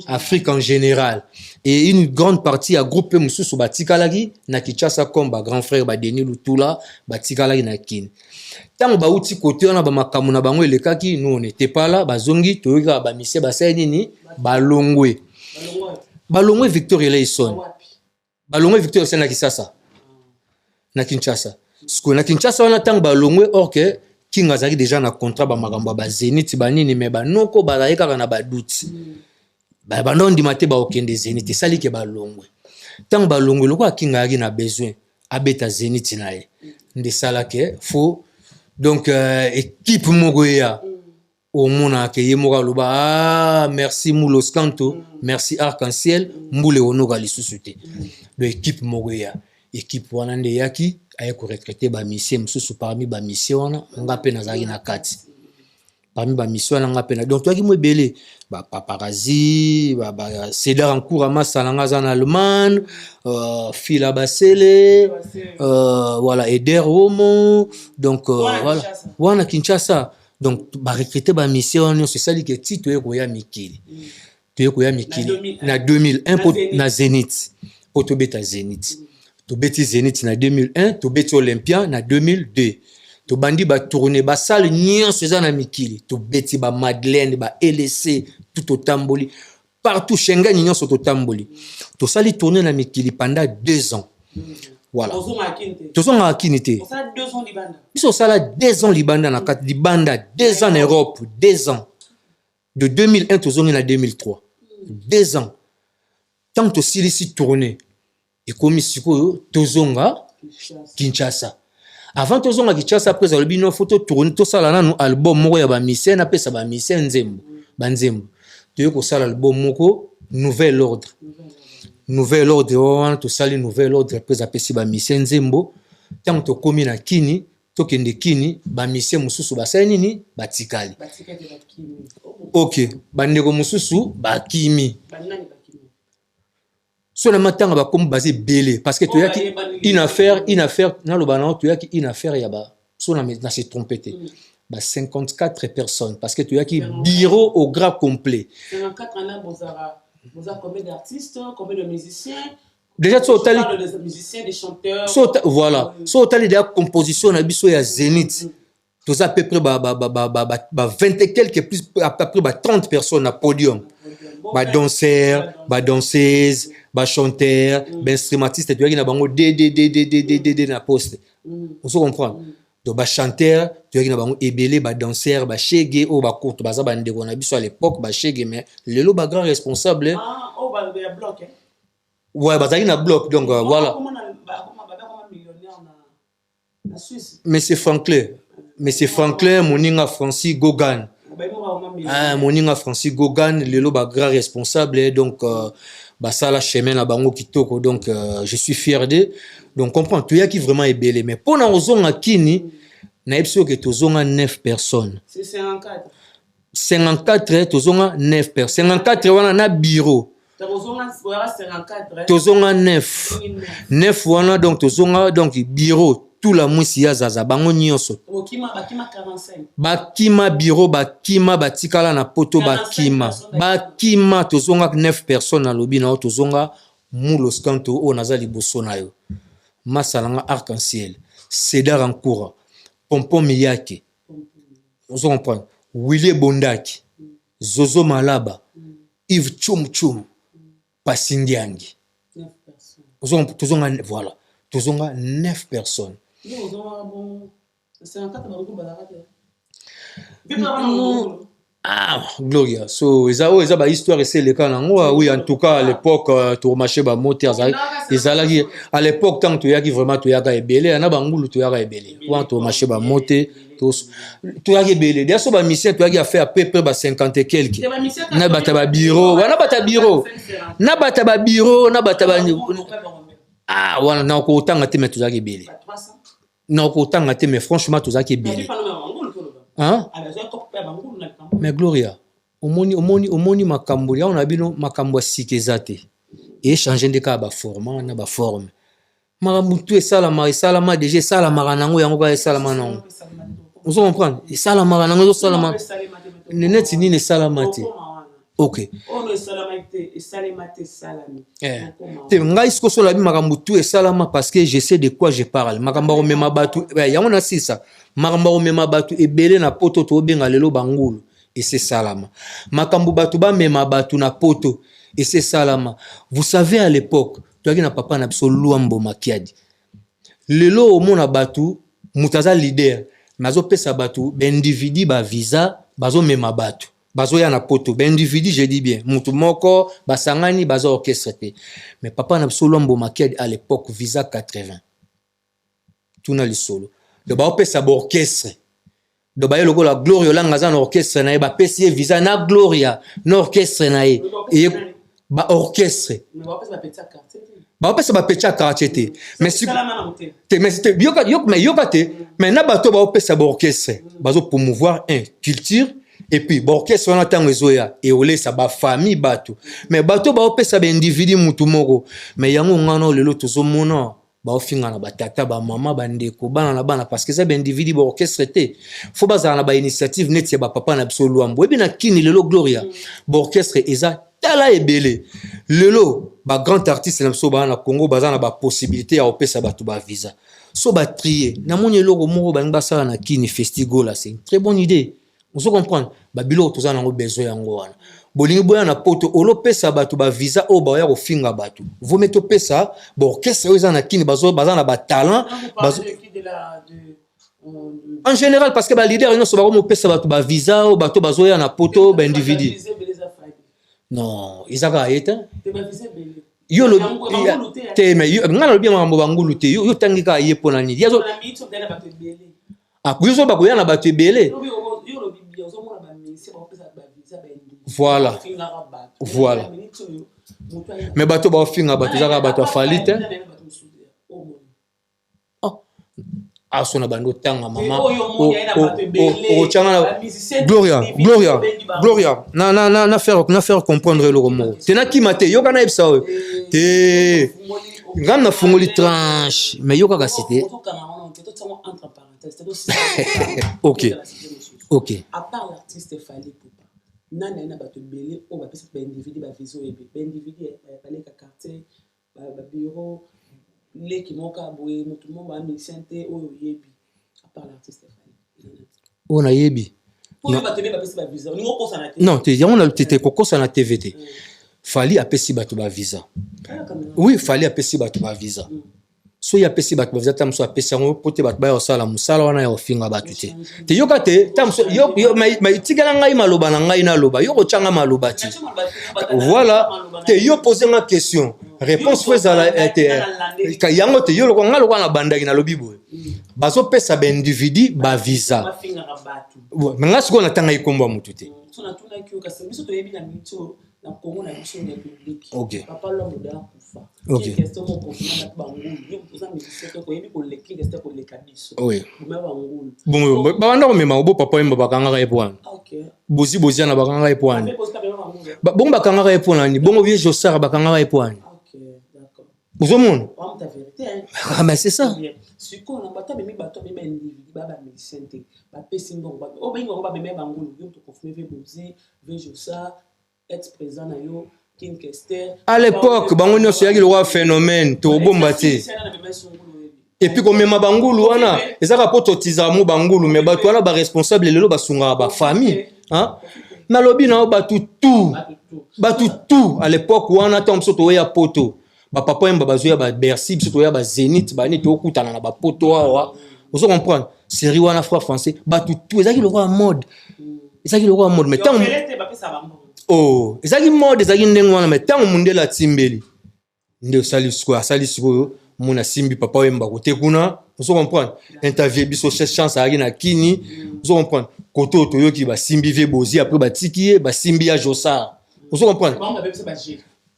Afrique en général et une grande partie a groupe mususu batikalaki na Kinshasa comme ba grand frère ba Denis Lutula batikalaki na Kin. Tango ba uti côté na ba makamu na bango elekaki nous on n'était pas là bazongi toyika ba mission basai nini balongwe Victor Eleison na Kisasa na Kinshasa. Ce qu'on a Kinshasa on attend balongwe or que King azaki déjà na contrat ba makambo ba Zenith banini mais ba noko ba laika na ba doute. Ba ndondi mate ba okende Zenith sali ke balongwe. Tant balongwe loko King azaki na besoin abeta Zenith na ye. Nde sala ke faut donc équipe mogoya au mona ke yemoka loba merci Moulos Kanto, merci Arc-en-Ciel, Mboule onoka lisusuté. De équipe mogoya équipe wana nde yaki aye ko recruter ba mission mususu parmi ba mission wana nga pe nazaki na kati parmi ba mission wana nga pe na donc toaki mwebele ba paparazzi ba Cédar en cours masala nga za na Allemagne Fila Basele voilà Eder Homo donc voilà wana Kinshasa donc ba recruter ba mission c'est ça li ke titre ko ya mikili na 2001 pour na Zenith Otobeta Zenith to beti Zenith na 2001 to beti Olympia na 2002 to bandi ba tourner ba salle nyonso eza na mikili to beti ba Madeleine ba LC tout au tamboli partout Schengen nyonso to tamboli to sali tourner na mikili pendant 2 ans voilà to zonga akinité ça 2 ans libanda biso sala 2 ans libanda na kat libanda 2 ans en Europe 2 ans de 2001 to zonga na 2003 2 ans tant to silisi tourner et comme sikoyo tozonga Kinshasa avant tozonga Kinshasa après albino photo tourner to sala nanu album moko ya ba mission na pesa ba mission nzembo banzembo to ko sala album moko nouvel ordre on to sali nouvel ordre après apesi ba mission nzembo tant to komi na Kini to kende Kini ba mission mususu ba sali nini batikali OK bandeko mususu ba kimi sur le matin va comme basé belé parce que tu as une affaire dans le banan tu as une affaire yaba sur la s'est trompé 54 personnes parce que tu as qui bureau au gras complet 54 ans vous avez combien d'artistes combien de musiciens déjà tu as des musiciens des chanteurs voilà so tu as des compositions na biso ya Zenith Tous à peu près 20 et quelques, plus à peu près 30 personnes à podium. Danseurs, danseuses, chanteurs, instrumentistes, tu vois, il y a des na poste. On se comprend. Donc, chanteur, tu vois, il y a des ébélés, danseurs, chégé, court, on a vu à l'époque, chégé, mais le lot, grand responsable. Ah, oh, il y a bloc, hein? Ouais, il y a un bloc, donc voilà. Mais c'est Franklin. Moninga Francis Gauguin. Moninga Francis Gauguin, le lot, grand responsable, donc, ça la chemin à bango kitoko, donc, je suis fier d'eux. Donc, comprends, tu y a qui vraiment est belé. Mais pour nous, on a kini, na epso que tu as 9 personnes. C'est 54. 54, tu as 9 personnes. 54, on a un bureau. Tu as 9. 9, on a donc, bureau. Tout la mousse ya zaza bango nyonso bakima bureau bakima batikala na poto bakima tozonga 9 personnes na lobi na tozonga mulo skanto o naza liboso na yo masalanga arc-en-ciel Cédar Ankoura Pompon Miyake on comprend Willy Bondaki Zozo Malaba Yves Chum Pasindiangi tozonga voilà tozonga 9 personnes. Ah, Gloria. So, ils ont histoire et c'est le cas. Oui, en tout cas, à l'époque, tu as marché à moteur. À l'époque, tant que tu as vraiment tu as ébélé, on a bangulu tu as ébélé. Quand tu as marché à moteur, tu as ébélé. D'ailleurs, sur la mission, tu as fait à peu près 50 et quelques. Na bataba bureau, na bataba bureau, na bataba bureau, na bataba. Ah, voilà, na ko tanga te mais tu as ébélé. Na ko tanga te mais franchement tu as ébélé. Hein? Mais Gloria, omoni makambo ya on a bino makambo sikezate et changer de ka ba forme na ba forme. Maramutu et salama déjà salama nango yango ba salama nango. Vous comprenez? Et salama nango salama. Neneti ni ne salamate. OK. On salamate et salamate salami. Te ngai sko so la bi makambo tu et salama parce que je sais de quoi je parle. Makambo mema batu ya on a si ça. Makambo mema batu ebele na poto to benga lelo bangulu et c'est salama. Makambo batu ba mema batu na poto et c'est salama. Vous savez à l'époque, tu as na papa na biso Luambo Makiadi. Lelo omona batu mutaza leader. Nazo pesa batu individu ba visa bazo mema batu. Bazo ya na poto individu je dis bien mutu moko basangani bazo orchestré. Mais papa na biso Luambo Makiadi à l'époque visa 80. Tuna li solo. De ba opesa ba orchestre de ba yelo la Gloria langa za na orchestre na ba pesi visa na Gloria na orchestre na e ba orchestre ba opesa ba pecha quartier mais si te mais yoka te mais na bato ba opesa ba orchestre bazo promouvoir un culture et puis ba orchestre na tango ezoya et olé sa ba famille bato mais bato ba opesa ba individu mutu moko mais yango ngano lelo tozo mona ba ofinga na batata ba mama bandeko bana na bana parce que ça ba individu ba orchestre te faut bazala na ba initiative neti ba papa na biso Luambo ebi na kini lelo Gloria ba orchestre eza tala ebele lelo ba grand artiste na biso ba na Congo bazana ba possibilité ya opesa bato ba visa so ba trier na moni loko moko ba ngba sala na kini festival là c'est une très bonne idée on se comprend ba bilo tozana ngo besoin yango wana bolingi boya na poto olopesa bato ba visa o ba ya kofinga bato vous mettez pesa ba orchestre oza na kini bazana ba talent en général parce que ba leader non so ba mo pesa bato ba visa o bato bazoya na poto ba individu non izaka ayeta yo lo te mais ngana lo bien mambo bangulu te yo tangika yepo na ni yazo ah kuyo ba koya na bato ebele voilà mais bato ba finga bato zaka bato falite ah sona bando tanga mama o changa Gloria na faire comprendre le romo tena kimate yo kana ebisa te ngam na fungoli tranche mais yo kaka cité OK à part l'artiste Fally Ipupa nana na bato belé o ba pesa ba individu ba viso ebe ba individu ba le ka quartier ba bureau les qui moka boye mutu mo ba musicien te o yebi à part l'artiste Fally On a yebi. Non, tu y a on a été coco na TVT. Fali apesi bato ba visa. Oui, fali apesi bato ba visa. So ya pesi bato ba visa tam so apesi ngo pote bato ba yo sala musala wana ya ofinga bato te. Te yoka te tam so yo ma tigala ngai maloba na ngai na loba yo ko changa maloba ti. Voilà, te yo poser ma question. Réponse fois à la ka yango te yo lo ngalo na bandaki na lobi boy. Bazo pesa ba individu ba visa. Mais nga siko na tanga ikomba mutu te. So na tuna ki okasa biso to yebi na mito na Congo na mission de public. OK. Papa lo moda kufa. OK. Question mo confirmer na bangulu. Yo poza mi seto ko yebi ko leki geste ko lekabiso. Oui. Buma bangulu. Bon, ba banda ko mema obo papa yemba bakanga ka epwana. OK. Bozi na bakanga ka epwana. Ba Bon bakanga ka epwana ni bongo vie Josar bakanga ka epwana. OK, d'accord. Vous monde? On ta vérité. Ah mais c'est ça. Si ko na bata bemi bato bemi individu ba médecin te. Ba pesi ndongo ba. O bengi ngo ba bemi bangulu. Yo to confirmer ve bozi, ve Josar ex-président na yo King Kester. À l'époque, bango nyonso yaki le roi phénomène to bombati. Et puis comme ma bangulu wana, ezaka poto tizamu bangulu mais bato wana ba responsable lelo basunga ba famille, hein? Na lobi na batu tout. Batu tout à l'époque wana tom soto ya poto. Ba papa yamba bazoya ba Bercy, soto ya ba Zénith, ba ni to kutana na ba poto wa. Vous comprenez? Série wana fra français, batu tout, ezaki le roi mode. Ezaki le roi mode mais tant oh, ezaki mode ezaki ndengo wana mais tant mundela timbeli. Nde sali siko mona simbi papa wemba kote kuna, vous comprenez? Interview biso chance ari na kini, vous comprenez? Koto toyoki ba simbi ve bozi après ba tikié, ba simbi ya Josar. Vous comprenez?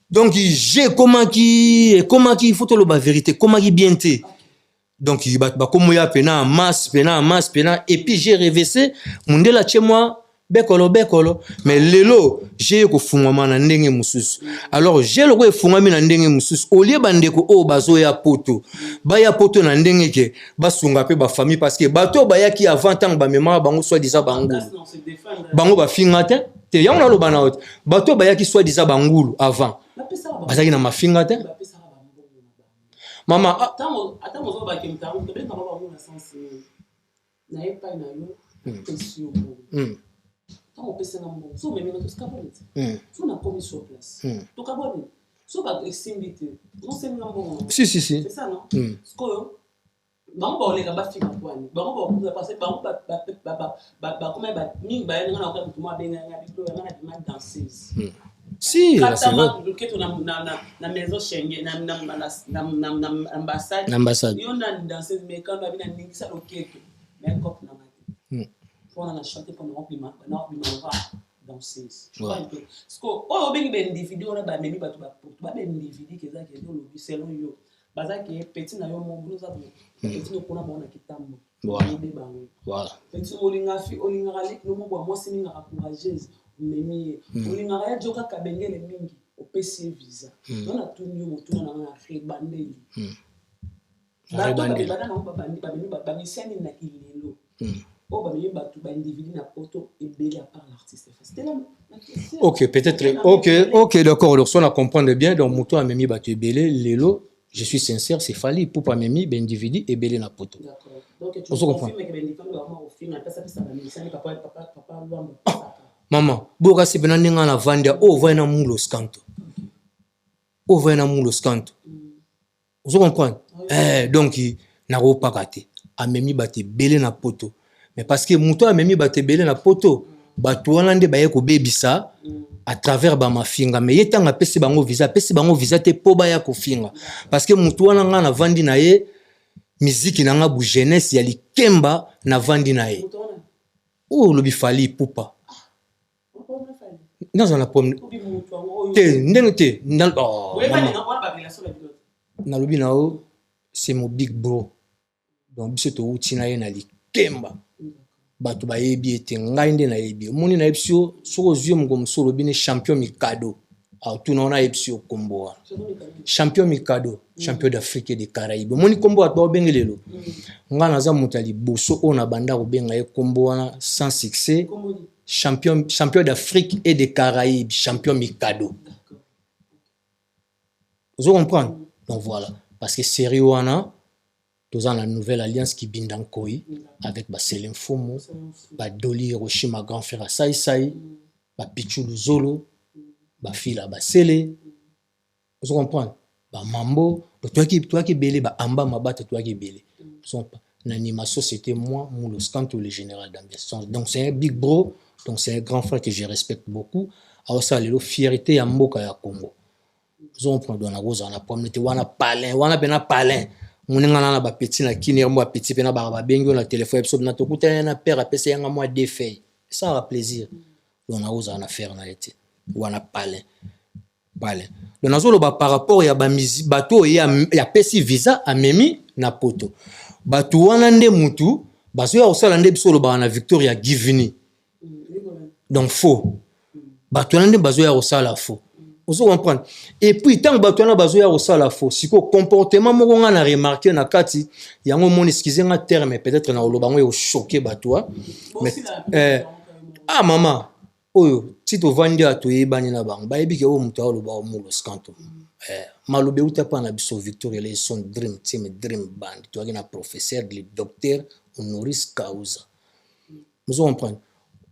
Donc j'ai comment qui il faut le ba vérité, comment qui bien té. Donc il ba comme ya pena masse et puis j'ai réveillé mundela chez moi bekolo mais lelo j'ai ko fungama na ndenge mususu alors j'ai le ko fungami na ndenge mususu olie bandeko o bazo ya poto na ndenge ke basunga pe ba famille parce que bato ba yaki avant tant ba mema bango soit disant bango ba finga te ya on a lo bana hot bato ba yaki soit disant bangulu avant bazaki na mafinga te mama attends mozo ba kemta on te beta ba na sens na epa na yo pesio quand on peut se rendre so même dans ce cas so na commis sur place to ka bon so ba eximité non c'est ngambo si c'est ça non sko bango ba oleka ba fika kwani bango ba passer bango ba comme ba mingi ba yana na ka tout ma benga nga bito yana na danseuse si c'est vrai que tu na maison Schengen na ambassade yo na danseuse mais quand ba bina ningi sa lokeke mais cop na on a chanté pendant compliment danseuse parce que oh bengi ben individu on a ba memi ba ben individu que ça que le selon yo baza que petit na yo mo bulu za petit no kona bona kitambo voilà petit olinga rale no mo bo mo sininga encourageuse memi olinga ya joka kabengele mingi opesi visa on a tout nyo motu na na rebandeli ba misani na ilelo oh bah mais bah tout bah individu na poto et belé à part l'artiste c'était là ok peut-être ok d'accord alors ça on a comprendre bien donc moto a memi bah tu belé lelo je suis sincère c'est Fally pour pas memi ben individu et belé na poto d'accord donc tu comprends que ben individu vraiment au film ça va misani papa loin maman boka si bena ninga na vanda oh va na mulo scanto vous comprenez donc na ko pakate a memi bah tu belé na poto mais parce que muto a memi bate belé na poto bato wana nde baye ko bebisa à travers ba mafinga mais yetanga pesi bango visa te po ba ya ko finga parce que muto wana nga na vandi na ye musique na nga bu jeunesse ya likemba na vandi na ye oh lobi Fally pupa dans un pomme te ndenge te na lobi na o c'est mon big bro donc biso to utina ye na likemba bato ba yebi ete ngai nde na yebi moni na epsio soko zio mgo solo bine champion Mikado a tout na epsio kombo champion Mikado champion d'Afrique et des Caraïbes moni kombo atba bengelelo nga naza mutali boso ona banda ko benga e kombo wana sans succès champion d'Afrique et des Caraïbes champion Mikado vous comprenez donc voilà parce que série wana dans la nouvelle alliance qui binda Nkoi avec Selim Fomo, Doli Hiroshima grand frère Sai Sai, Pichu Luzolo, Fila Sele. Vous comprenez? Mambo, toi qui belé, Amba Mabata, toi qui belé. L'animation, c'était moi, Moulos Kanto, le général d'ambiance. Donc c'est un big bro, donc c'est un grand frère que je respecte beaucoup. Alors ça, la fierté à Mboka ya Congo. Vous comprenez? On a rose, on a pomme, on a palin, on a bena palin. On a un petit na kini, on a petit pena barba bengo na téléphone, episode na tokuta na père a pèsé un mois d'effet. Ça a plaisir. On a rose, on a faire na été. On a palin. Palin. Donc nazolo ba par rapport ya ba mizi bato ya pesi visa a memi na poto. Bato wana nde mutu baso ya osala nde biso loba na Victoria Givini. Donc faux. Bato wana nde baso ya osala faux. Vous comprenez? Et puis tant bato wana baso ya osala faux, siko comportement moko nga na remarquer na kati yango mon excusez nga terme peut-être na loba ngo yo choquer bato. Mais ah maman oyo tito vandi atoyebani na bango bayebi ke o mutu aloba Moulos Kanto. Malobe uta pa na biso Victoria les son dream team dream band tu na professeur le docteur honoris causa. Vous comprenez?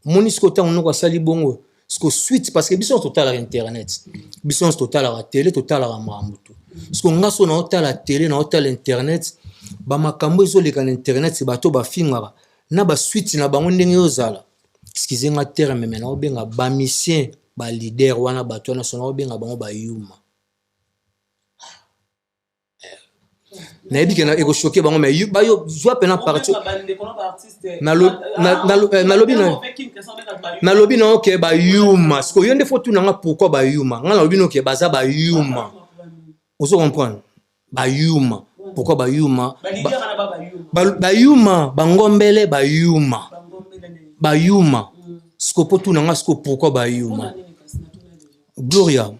Monisco tant on ko sali bongo ce suite parce que biso total à internet biso total à télé total à mamutu ce qu'on ngaso na total à télé na total internet ba makambo ezo leka na internet c'est bato ba finga na ba suite na bango ndenge yozala excusez nga terme mais na obenga ba mission ba leader wana bato na sona obenga bango ba yuma na ebi ke na eko choquer bango mais ba yo zo pena parti na lobi na ok ba yuma ce que yonde faut tout na pourquoi ba yuma nga na lobi no ke baza ba yuma vous comprenez ba yuma pourquoi ba yuma ba yuma bangombele ba yuma ce que pour tout na ce que pourquoi ba yuma Gloria,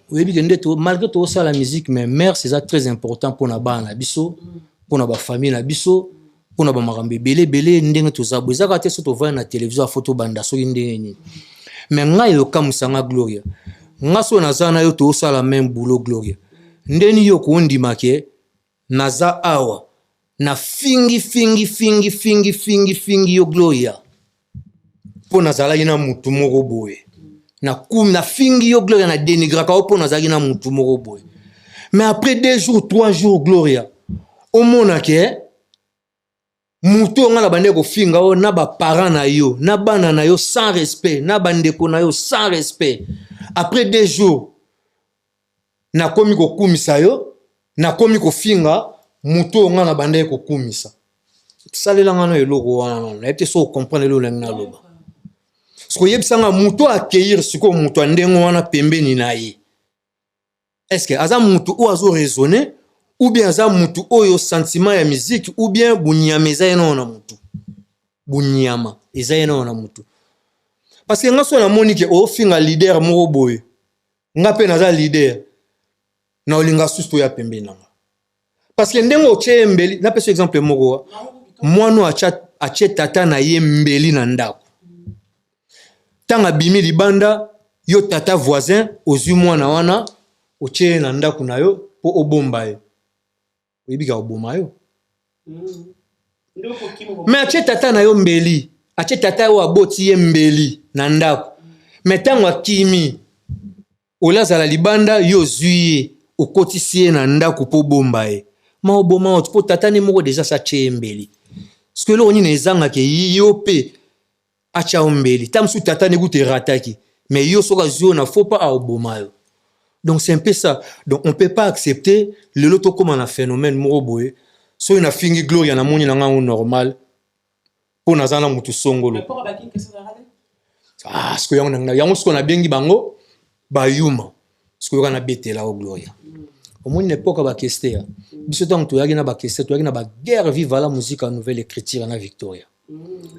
malgré tout ça la musique, mais mère c'est ça très important pour na ba na biso, pour na ba famille na biso, pour na ba marambe belé ndenge to za boza ka te so to va na télévision photo banda so ndenge. Mais nga yo kamusanga Gloria. Nga so na za na yo to ça la même boulot Gloria. Ndeni yo ko ndima ke naza awa na fingi yo Gloria. Pour na zala ina mutu moko boye. Na fingi yo Gloria na dénigra ka opo na zaki na mutu moko boy. Mais après 2 jours 3 jours Gloria au mona ke mutu nga la bande ko finga o na ba parents na yo na bana na yo sans respect na bande ko na yo sans respect après 2 jours na komi ko kumisa yo na komi ko finga mutu nga na bande ko kumisa salela nga no eloko wana na ete so comprendre lo na loba. Ce que yebsanga muto accueillir siko muto ndengo wana pembeni na ye. Est-ce que aza muto o azo raisonner ou bien aza muto oyo sentiment ya musique ou bien bunyama eza yena na muto. Bunyama eza yena na muto. Parce que nga so na monique o finga leader moko boye. Nga pe naza leader. Na olinga susto ya pembeni nanga. Parce que ndengo che mbeli na pese exemple moko. Mwana ache tata na ye mbeli na ndako. Tanga bimi libanda yo tata voisin ozu mwana wana oche na ndaku na yo po obomba ye oyibika oboma yo mais ache tata na yo mbeli ache tata yo aboti ye mbeli na ndaku mais tango akimi olazala libanda yo zuye okotisi ye na ndaku po bomba ye ma oboma ot po tata ne moko déjà sa che mbeli ce que lo ni nezanga ke yo pe acha ombeli tamsu tata ne goute rataki mais yo soka zio na faut pas a obomayo. Donc c'est un peu ça. Donc on peut pas accepter le loto comme un phénomène moroboé so na fingi Gloria na moni na nga normal pour na zana mutu songolo ah ce que yango ce qu'on a bengi bango ba yuma ce que na betela o Gloria au moins n'époque ba kestea biso tant to yaki na ba kestea to yaki na ba guerre vive la musique en nouvelle écriture na Victoria.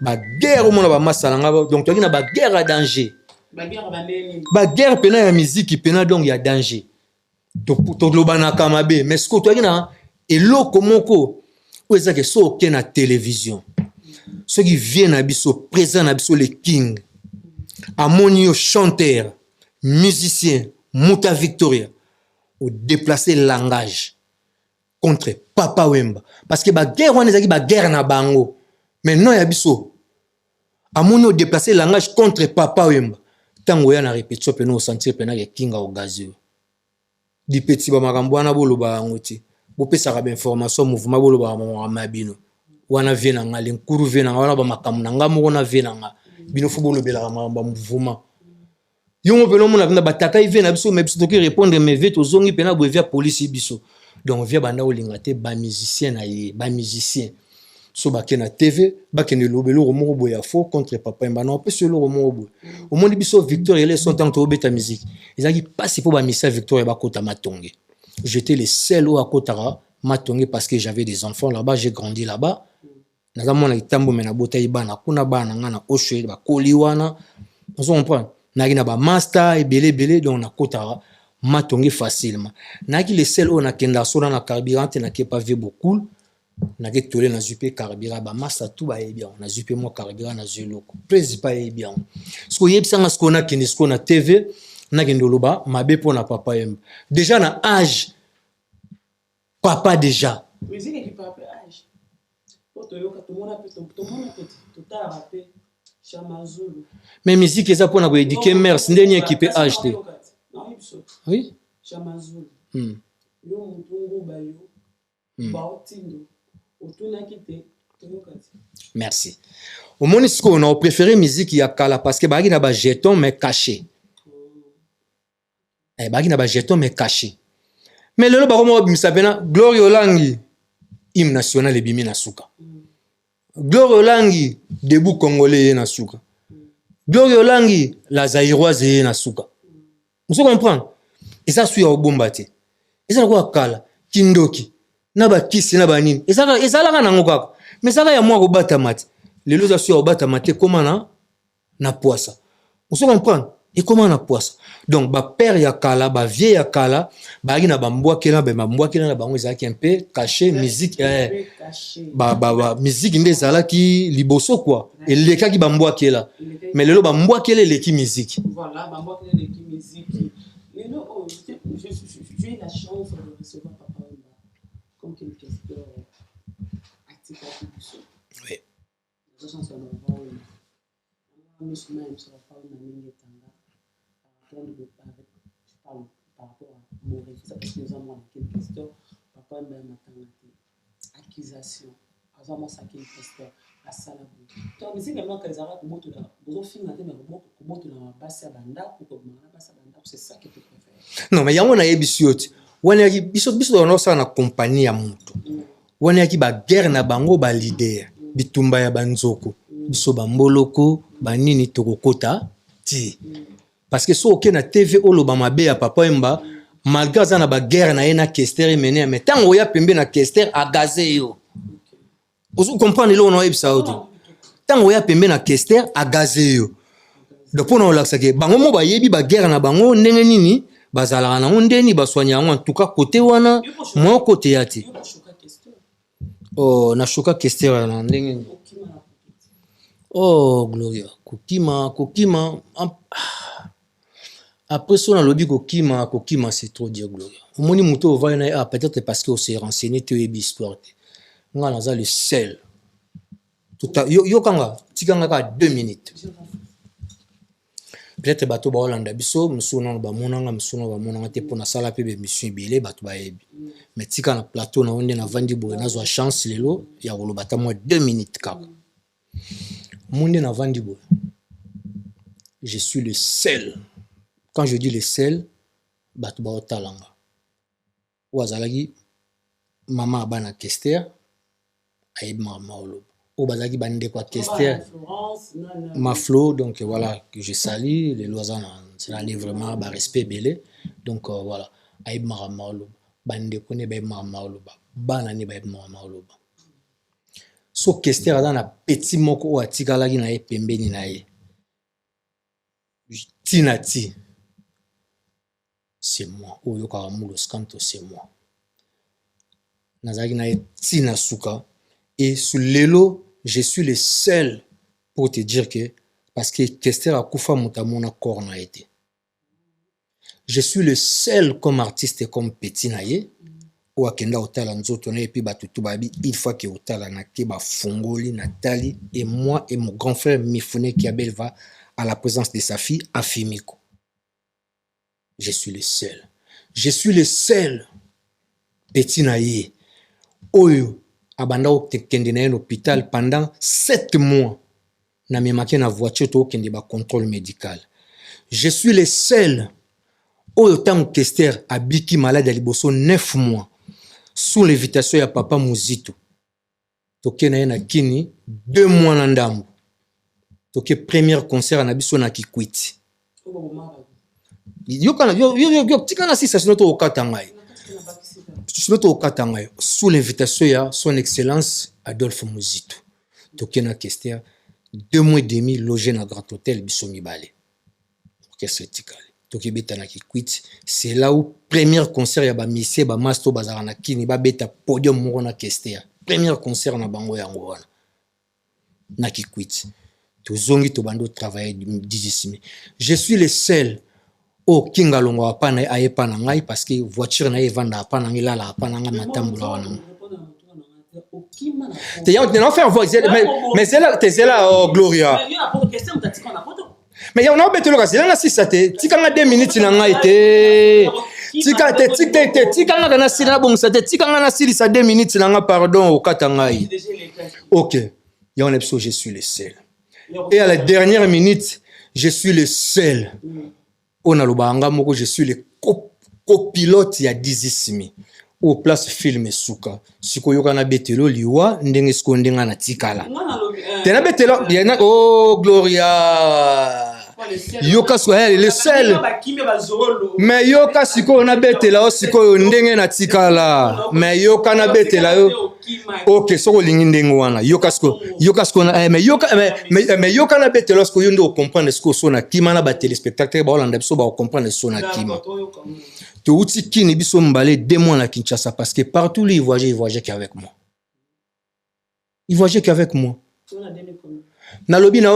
Ba guerre au monde ba masala donc tu as ba guerre à danger ba guerre pena ya musique pena donc il y a danger to globana kamabe mais ce que tu as na eloko moko ou ça que so ke na télévision ceux qui viennent à biso présent na biso les king amonio chanteur musicien muta Victoria au déplacer le langage contre Papa Wemba. Parce que la guerre, on est la guerre na bango. Mais non, yabiso. Amoni au déplacer langage contre Papa Wemba. Tango ya na répétition pe no sentir pe na ke kinga au gazio. Di petit ba makambo na bolo ba ngoti. Bo pesa ka information mouvement bolo ba mabino. Wana vena nga le nkuru vena nga wana ba makamu na nga moko na vena nga. Bino fo bolo bela ba mouvement. Yongo pelo mona na bataka ivena biso mais biso to répondre mais vite ozongi pe na bo via police biso. Donc via banda olinga te ba musicien na ye, ba musicien. So bake na TV, bake ne lobelo romo boya fo contre Papa Wemba na opese lo romo boya. Au monde biso Victor et les son temps to beta musique. Ils a qui passe pour ba missa Victor et ba kota matonge. J'étais le seul au Akotara matonge parce que j'avais des enfants là-bas, j'ai grandi là-bas. Na mona itambo mena bota ibana kuna bana ngana oshe ba koliwana. On se comprend. Na gina ba master et belé donc na Kotara matonge facilement. Na ki le seul au na kenda so na carburant na ke pas vu beaucoup. Na ke tolé na zupe carburant ba master tout ba bien. Na zupe mo carburant na zuloko. Prési pas bien. Ce yeb sanga ce qu'on a kini ce qu'on a TV na kendoloba mabe pour na Papa Wemba. Déjà na âge papa déjà. Musique qui peut appeler âge. Pour te yoka tout le monde peut tout à rappeler Chamazulu. Mais musique est ça pour na éduquer mère, c'est dernier équipe âge té. Oui. Chamazulu. Yo mutungu bayo. Baotindo. Otuna kité. Merci. Au monde ce qu'on a préféré musique ya kala parce que bagi na ba jeton mais caché. Bagi na ba jeton mais caché. Mais le bako mo bisabena Glory Olangi hymne national ebimi na suka. Glory Olangi debout congolais na suka. Glory Olangi la zaïroise na suka. Vous comprenez? Et ça suit au bombate. Et ça quoi kala kindoki na ba kisi na ba nini. Et ça la na ngokaka. Mais ça ya moi ko bata mat. Les loza suit au bata maté comment na poissa. Vous comprenez? Et comment on a poisse? Donc, ba père ya kala, ba vieux ya kala, ba gina ba mboa kela, ba mboa kela na bango ezaki un peu caché, musique, musique inde zala ki liboso quoi. Et le cas qui ba mboa kela. Mais le ba mboa kela le qui musique. Voilà, ba mboa kela le qui musique. Et non, j'ai eu la chance de recevoir Papa Wemba comme quelque question active à tout. Oui. La chance de voir Wemba. Je même sur la parole de Mingi Tanga. Je parle par rapport à mon réflexe, parce que nous avons une question. Papa Wemba m'a accusation. Avant ça qui est question à Salabou. Donc mais c'est vraiment que les Arabes comment tu l'as. Vous filmez mais comment tu l'as passé à Banda ou comment on a passé à Banda, c'est ça que tu préfères. Non mais yango na yebisioti. Wana yaki biso na ça na compagnie ya mutu. Wana yaki ba guerre na bango ba leader. Bitumba ya banzoko. Biso ba mboloko ba nini tokokota ti. Parce que so na TV oloba mabe ya Papa Wemba malgré ça na ba guerre na ena Kester mené mais tango ya pembe na Kester a gazé yo. Vous comprenez là on a ça auto. Tango ya pembe na Kester a gazé yo. Donc pour nous là ça que bango mo ba yebi ba guerre na bango ndenge nini bazala na ndeni ba soigner en tout cas côté wana moi côté yati. Oh na choka Kester na ndenge. Oh Gloria kokima après ça, on a lobby kokima, c'est trop dire Gloria. Au moins, muto va peut-être parce qu'on s'est renseigné, tu es histoire. On a le sel. Yo kanga, tikanga ka 2 minutes. Peut-être bato ba Hollande biso, msuna ba monanga te pour na sala pe be mission bilé bato ba yebi. Mais tika na plateau na onde na vandi bo na zo chance lelo ya ko lobata moi 2 minutes kaka. Monde na vandi bo. Je suis le seul. Quand je dis le sel, bato ba otalanga. Ouazalagi mama bana Kester ayeb mama olob. Ou bazalagi bande kwa Kester ma Flo donc voilà que je salue les loisans c'est là vraiment ba respect belé donc voilà ayeb mama olob bande kone ba mama olob bana ni ba mama olob. So Kester na petit moko o atikalaki na ye pembeni na ye. Tinati. C'est moi. Oyo Karamulo Skanto, c'est moi. Nazaki na Tina Suka. Et sous l'élo, je suis le seul pour te dire que, parce que Kester a Koufa Moutamona corps n'a été. Je suis le seul comme artiste et comme petit naïe o akenda otala nzoto na et puis batutu babi il faut que otala na ke ba fongoli Nathalie et moi et mon grand frère Mifune Kiabel va à la présence de sa fille Afimiko. Je suis le seul. Je suis le seul petit naïe oyo abanda okende na l'hôpital pendant 7 mois na memaki na voiture to okende ba contrôle médical. Je suis le seul oyo tango Kester abiki malade à liboso 9 mois sous l'invitation ya papa Muzito. Toke na ye na kini 2 mois na ndambo. Toke premier concert na biso na Kikwiti. Yo tika na sisa sino to okata ngai. Sino to okata ngai sous l'invitation ya son excellence Adolphe Muzito. Toke na Kester 2 mois et demi logé na Grand Hôtel biso mibale. Orchestre tikale. Toke beta na Kikwiti, c'est là où premier concert ya ba Missé ba Masto bazara na kini ba beta podium moko na Kester. Premier concert na bango yango wana. Na Kikwiti. Tozongi to bando travailler dizisimi. Je suis le seul au kingalongo apana ayepa na ngai parce que voiture na evanda apana ngai la apana ngai matambula wana. Te y'a on faire voix mais c'est là Gloria. Mais on a besoin de le faire. Là, si ça te, tu as 2 minutes na ngai te. Tu as na sila bon ça te, tu as na sila ça 2 minutes na ngai pardon au katangai. OK. Ya on est je suis le seul. Et à la dernière minute, je suis le seul. On a le banga moko je suis le copilote ya dizisimi. Au place film suka. Siko yoka na betelo liwa ndenge skondenga na tikala. Tena betelo yana oh Gloria. Yoka soit le seul. Mais yoka siko na betela siko ndenge na tikala. Mais yoka na betela yo. OK, soko lingi ndenge wana. Yoka siko na mais yoka na betela siko yondo comprendre siko so na kima na ba téléspectateur ba olanda biso ba comprendre so na kima. Tu outi kini biso mbale 2 mois na Kinshasa parce que partout lui il voyageait qu'avec moi. Il voyageait qu'avec moi. Na lobi na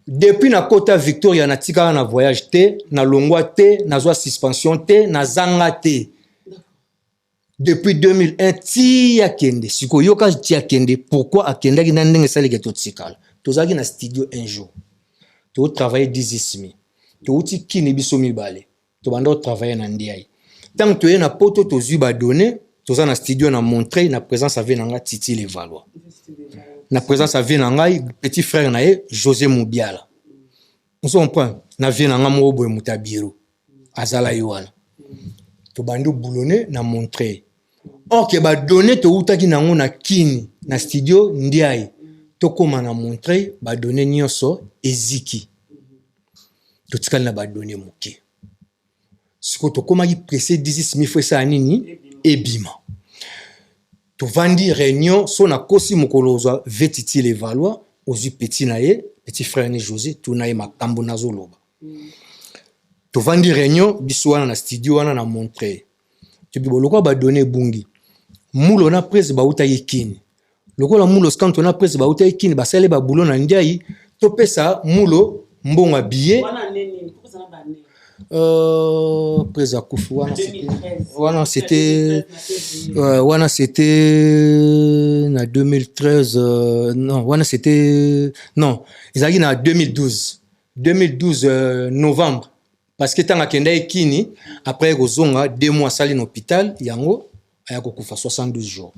depuis na Kota Victoria na tika na voyage te, na longwa te, na zwa suspension te, na zanga te. Depuis 2001 ti akende. Siko yoka ti akende. Pourquoi akende ki na ndenge sali geto tikala. Tozaki na studio un jour. To travailler 10 ismi. To outi kini biso mibale. To bando travailler na ndiayi. Tant que tu es na poto to zuba donné, to za na studio na montrer na présence avec nanga Titi Les Valois. Na présence avec nanga petit frère na ye José Moubiala. On se comprend na vie nanga mo boy mutabiro. Azala yoana. To bando boulonné na montrer. Or que ba donné to utaki nango na kini na studio ndiayi. To koma na montrer ba donné nyonso eziki. To tikali na ba donné moké. Siko to koma ki pressé 10 000 fois ça nini ebima to vandi réunion so na kosi mokoloza vetiti Les Valois ozu petit nae petit frère ni José to nae makambo nazoloba to vandi réunion biso wana na studio wana na montrer to biboloko ba donner bungi mulo na presse ba uta yekini lokola mulo skanto na presse ba uta yekini ba sale ba bulo na ndiayi to pesa mulo mbonga billet Presa Kufu c'était na 2013 non c'était non ils arrivent en 2012 novembre parce que tant akenda ekini après kozonga 2 mois sali na hôpital yango aya kokufa 72 jours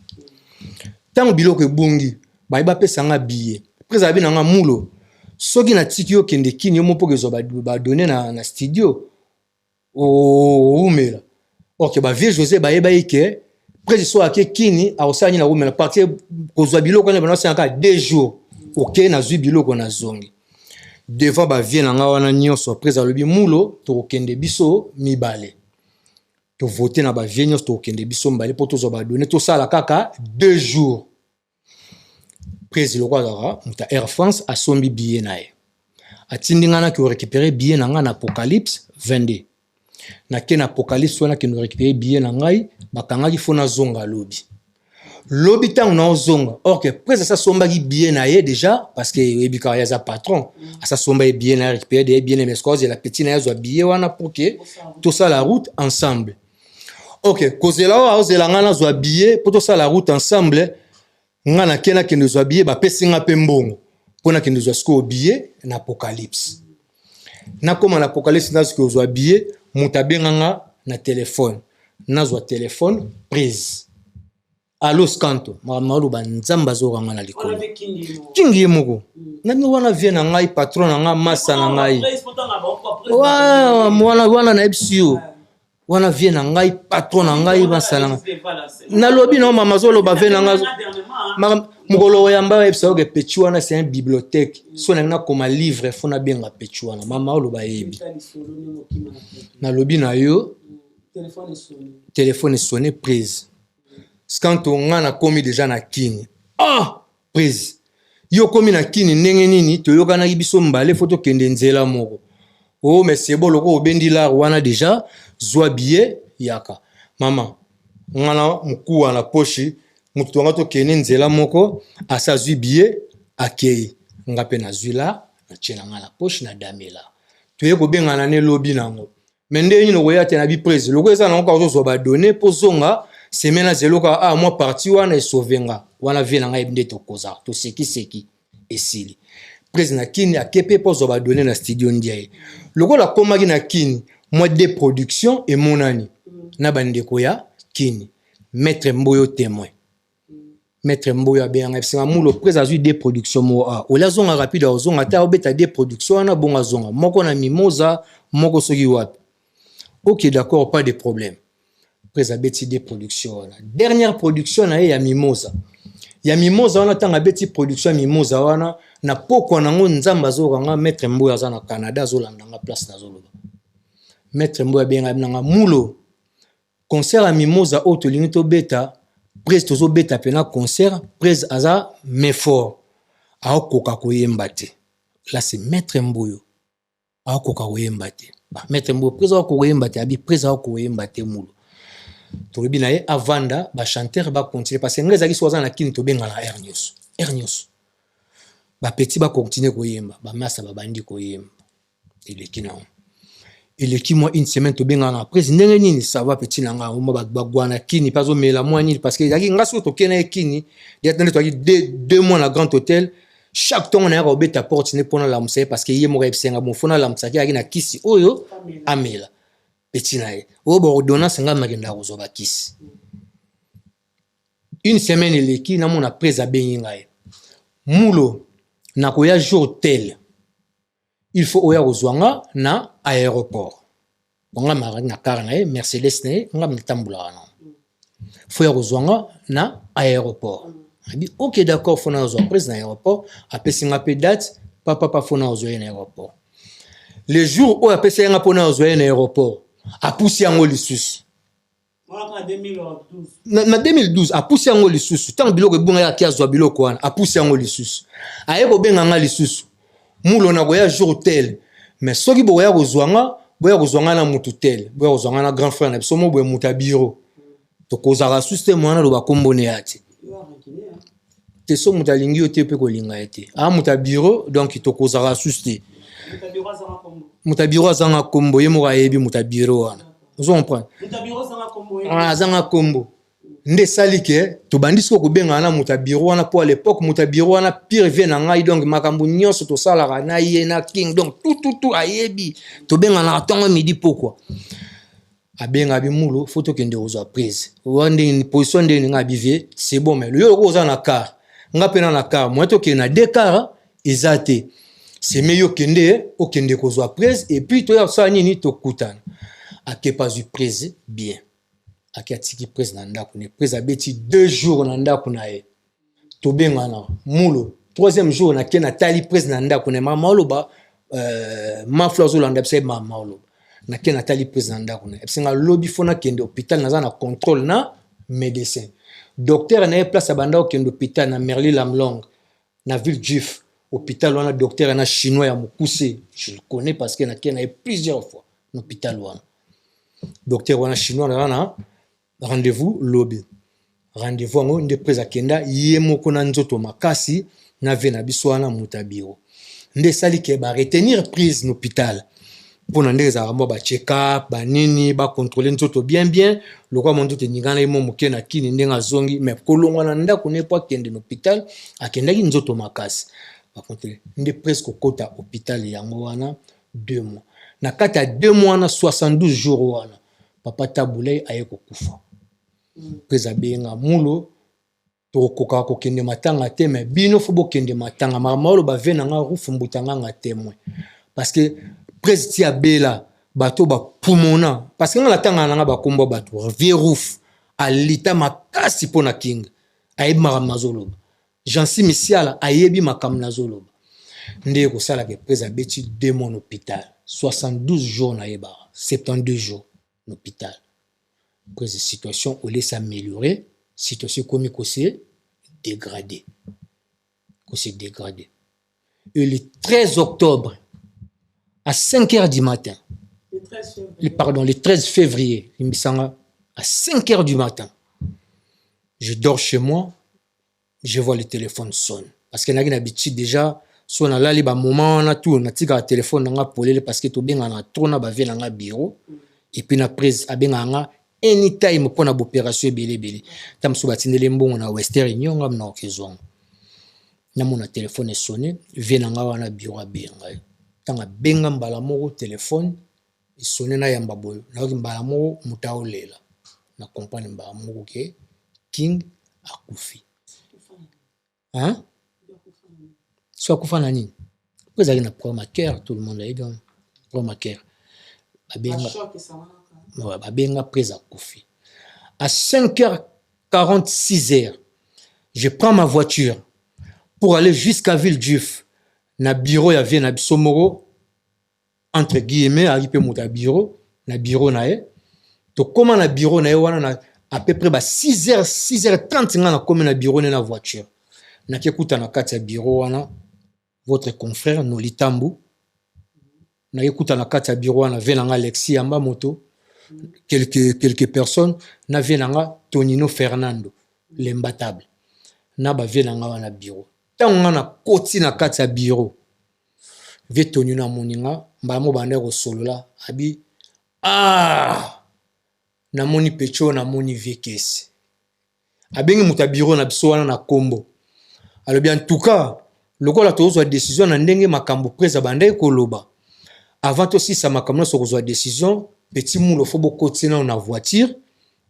tant biloko ebungi ba pesa nga billet Presa bi na mulo soki na tiki yo kende kini yo mopo kezo ba donner na studio o umela OK ba vie José ba yeba ike près so ake kini a osani na umela parce que kozwa biloko na bana 2 jours OK na zu biloko na zongi devant ba vie na nga wana nyonso près a lobi mulo to kende biso mibale to voter na ba vie nyonso to kende biso mbale po to zo ba donner to sala kaka 2 jours près le roi dara muta Air France a sombi billet nae atindingana ki récupérer billet na nga na Apocalypse 22 na ken Apocalypse wana ki no récupérer billet na ngai bakanga ki fona zonga lobi tant na zonga or que près ça somba ki billet na ye déjà parce que ebika ya za patron ça somba billet na récupérer des billets mais cause la petite na zo billet wana pour que tout ça la route ensemble ok kozela wa ozela ngana zwa billet poto ça la route ensemble ngana kena kende zwa billet ba pesinga pe mbongo pona kende zwa sko billet na apocalypse na koma na apocalypse na sko zwa billet mutabenganga na téléphone na zwa téléphone prise allo scanto malu banzamba zo ranga na likolo kingi moko na mi wana vie na ngai patron na nga massa na ngai wana na ebsio wana vie na ngai patron na ngai basala na lobi na mama zo lo ba vie na nga mukolo yamba ebsio ke pechi wana c'est une bibliothèque so na koma livre fona benga pechi wana mama lo ba yebi na lobi na yo téléphone sonné prise quand on a commis déjà na kini prise yo komi na kini ndenge nini toyokana biso mbale photo kende nzela moko mais c'est bon loko obendi la wana déjà zwa billet yaka mama ngana mkuwa na poche mutu tonga to kende nzela moko asa zwi billet akei ngape na zwi la na chena ngana poche na damela toye ko bengana ne lobi nango mende ni no ya tena bi prise loko eza na ko zo ba donner po zonga semaine zeloka moi parti wana esovenga wana vie na ngai binde to koza to seki esili prise na kini akepe po zo ba donner na studio ndiaye lokola komaki na kini moi de production et monani na bande ko ya kini maître Mboyo témoin maître Mboyo abenga psinga mulo prise azui de production mo ola zonga rapide ozonga ta obeta de production na bonga zonga moko na mimoza moko soki wapi ok d'accord pas de problème prise abeti de production dernière production na ya mimoza wana tanga beti production mimoza wana na poko nango nzamba zo ranga maître Mboyo za na Canada zo landanga place na zoloba maître Mboyo benga nanga mulo concert à mimoza auto limito beta prise tozo beta pena concert prise aza mais fort aokoka koyemba te là c'est maître Mboyo aokoka koyemba te maître Mboyo prise aokoyemba te abi prise aokoyemba te mulo tolobi na ye avanda ba chanteur ba continuer parce que ngeza ki soza na kini to benga na air news ba petit ba continuer koyemba ba massa ba bandi koyemba eleki moi une semaine to benga na après ndenge nini ça va petit na nga mo ba gwana kini pas o mela moi nini parce que yaki ngaso to kena kini ya tande to yaki 2 mois na grand hôtel chaque temps on a robeta porte ne pona la mse parce que ye mo repsenga mo fona la msaki yaki na kisi oyo amela petit nae bo ordonnance nga magenda kozoba kisi une semaine eleki na mona presa bengi ngai mulo na koya jour tel il faut oya kozwanga na aéroport nga mara na car nae Mercedes nae nga mtambula na faut ya kozwanga na aéroport abi ok d'accord faut na kozwa presa na aéroport apesi nga pe date papa faut na kozwa na aéroport les jours où apesi nga pona kozwa na aéroport a poussé en lisusu na 2012 a poussé en lisusu tant biloko bunga ya kiazo biloko wana a poussé en lisusu aye ko benga nga lisusu mulo na koya jour tel mais soki boya kozwanga na mutu tel boya kozwanga na grand frère na biso mo boya mutabiro to kozara suste mwana lo bakombone yati te so mutalingi ote pe ko linga ete mutabiro donc to kozara suste mutabiro azanga kombo ye mo ayebi mutabiro wana ozo comprendre mutabiro azanga kombo azanga kombo nde salike to bandisiko ko benga na mutabiro wana pour à l'époque mutabiro wana pire vient na ngai donc makambo nyonso to sala na ye na king donc tout ayebi to benga na tongo midi pourquoi abenga bimulo photo kende ozo prise wande une position de nga bivie c'est bon mais le yo ko za na car nga pena na car moi to ke na deux car ezate c'est meilleur kende o kende kozwa prise et puis to ya sa nini to kutana ake pas eu prise bien ake atiki prise na ndako ne prise abeti 2 jours na ndako na ye to benga na mulo 3e jour na kena tali prise na ndako ne mama loba ma flozo landa pse mama loba na kena tali prise na ndako ne psinga lobby fona kende hôpital na na contrôle na médecin docteur na place abanda o kende hôpital na Merli Lamlong na ville juif hôpital wana docteur na chinois ya mukuse je le connais parce que na kena plusieurs fois l'hôpital wana docteur wana chinois na rendez-vous lobby rendez-vous ngo nde presa kenda ye moko na nzoto makasi na ve na biso wana mutabiro nde sali ke ba retenir prise l'hôpital pour nande ezalaka mwa ba check up ba nini ba contrôler nzoto bien lokwa mo nzoto ningana imo moke na kini ndenga zongi mais kolongwa na ndako ne po akende na hôpital akendaki nzoto makasi ba contrôler nde presque kota hôpital yango wana 2 mois na kati ya 2 mois na 72 jours wana papa Tabulei aye kokufa pesa benga mulo tokoka kokende matanga te mais bino fo bokende matanga mamalo ba venanga rufu mbutanga nga témoin parce que Président Abela, bateau ba pumona, parce que dans la tanga nanga ba kombo bateau, vierouf, alita makasi pona king, ayebi makamazoloba. Jansi misiala ayebi makamazoloba. Nde ko sala ke Président Beti 2 mois en hôpital, 72 jours na yeba, 72 jours en hôpital. Président situation au laisse s'améliorer, situation comme ko se dégradé. Ko se dégradé. Et le 13 octobre à 5h du matin. Le 13 février, il me semble, à 5h du matin. Je dors chez moi, je vois le téléphone sonne. Parce qu'il y a une habitude déjà, soit on a là, il y a un moment, on a tout, on a tiré le téléphone, on a polé, parce que tout bien, on a trop, on a bavé dans le bureau. Et puis, on a pris, on a anytime, on a opération, belé. Tam sou batine lembo, on a Western Union, on a un okezon. On a téléphone sonné, vient dans le bureau à Benga. Tanga benga mbala moko téléphone sonné na yamba boyo na mbala moko mutao lela na compagnie mbala moko ke king akufi hein soit kufa na nini vous avez na problème à cœur tout le monde est dans problème à cœur babenga presa akufi à 5h46 je prends ma voiture pour aller jusqu'à Villejuif. Na bureau ya vie na bisomoro entre guillemets aripe muta bureau na nae to comment na bureau nae wana na à peu près 6h30 nga na comme na bureau na voiture na kekuta na kati ya bureau wana votre confrère Nolitambu na kekuta na kati ya bureau wana venanga Alexis Amba moto quelques personnes na venanga Tonino Fernando l'imbattable na ba venanga wana bureau tant na koti na kati ya bureau vetonu na moninga mbamo bande ko solola abi na moni pecho na moni vekesi abengi muta bureau na biso wana na kombo alors bien en tout cas lokola tozwa décision na ndenge makambo presa bande ko loba avant aussi ça makambo so kozwa décision petit mulo fo bokoti na voiture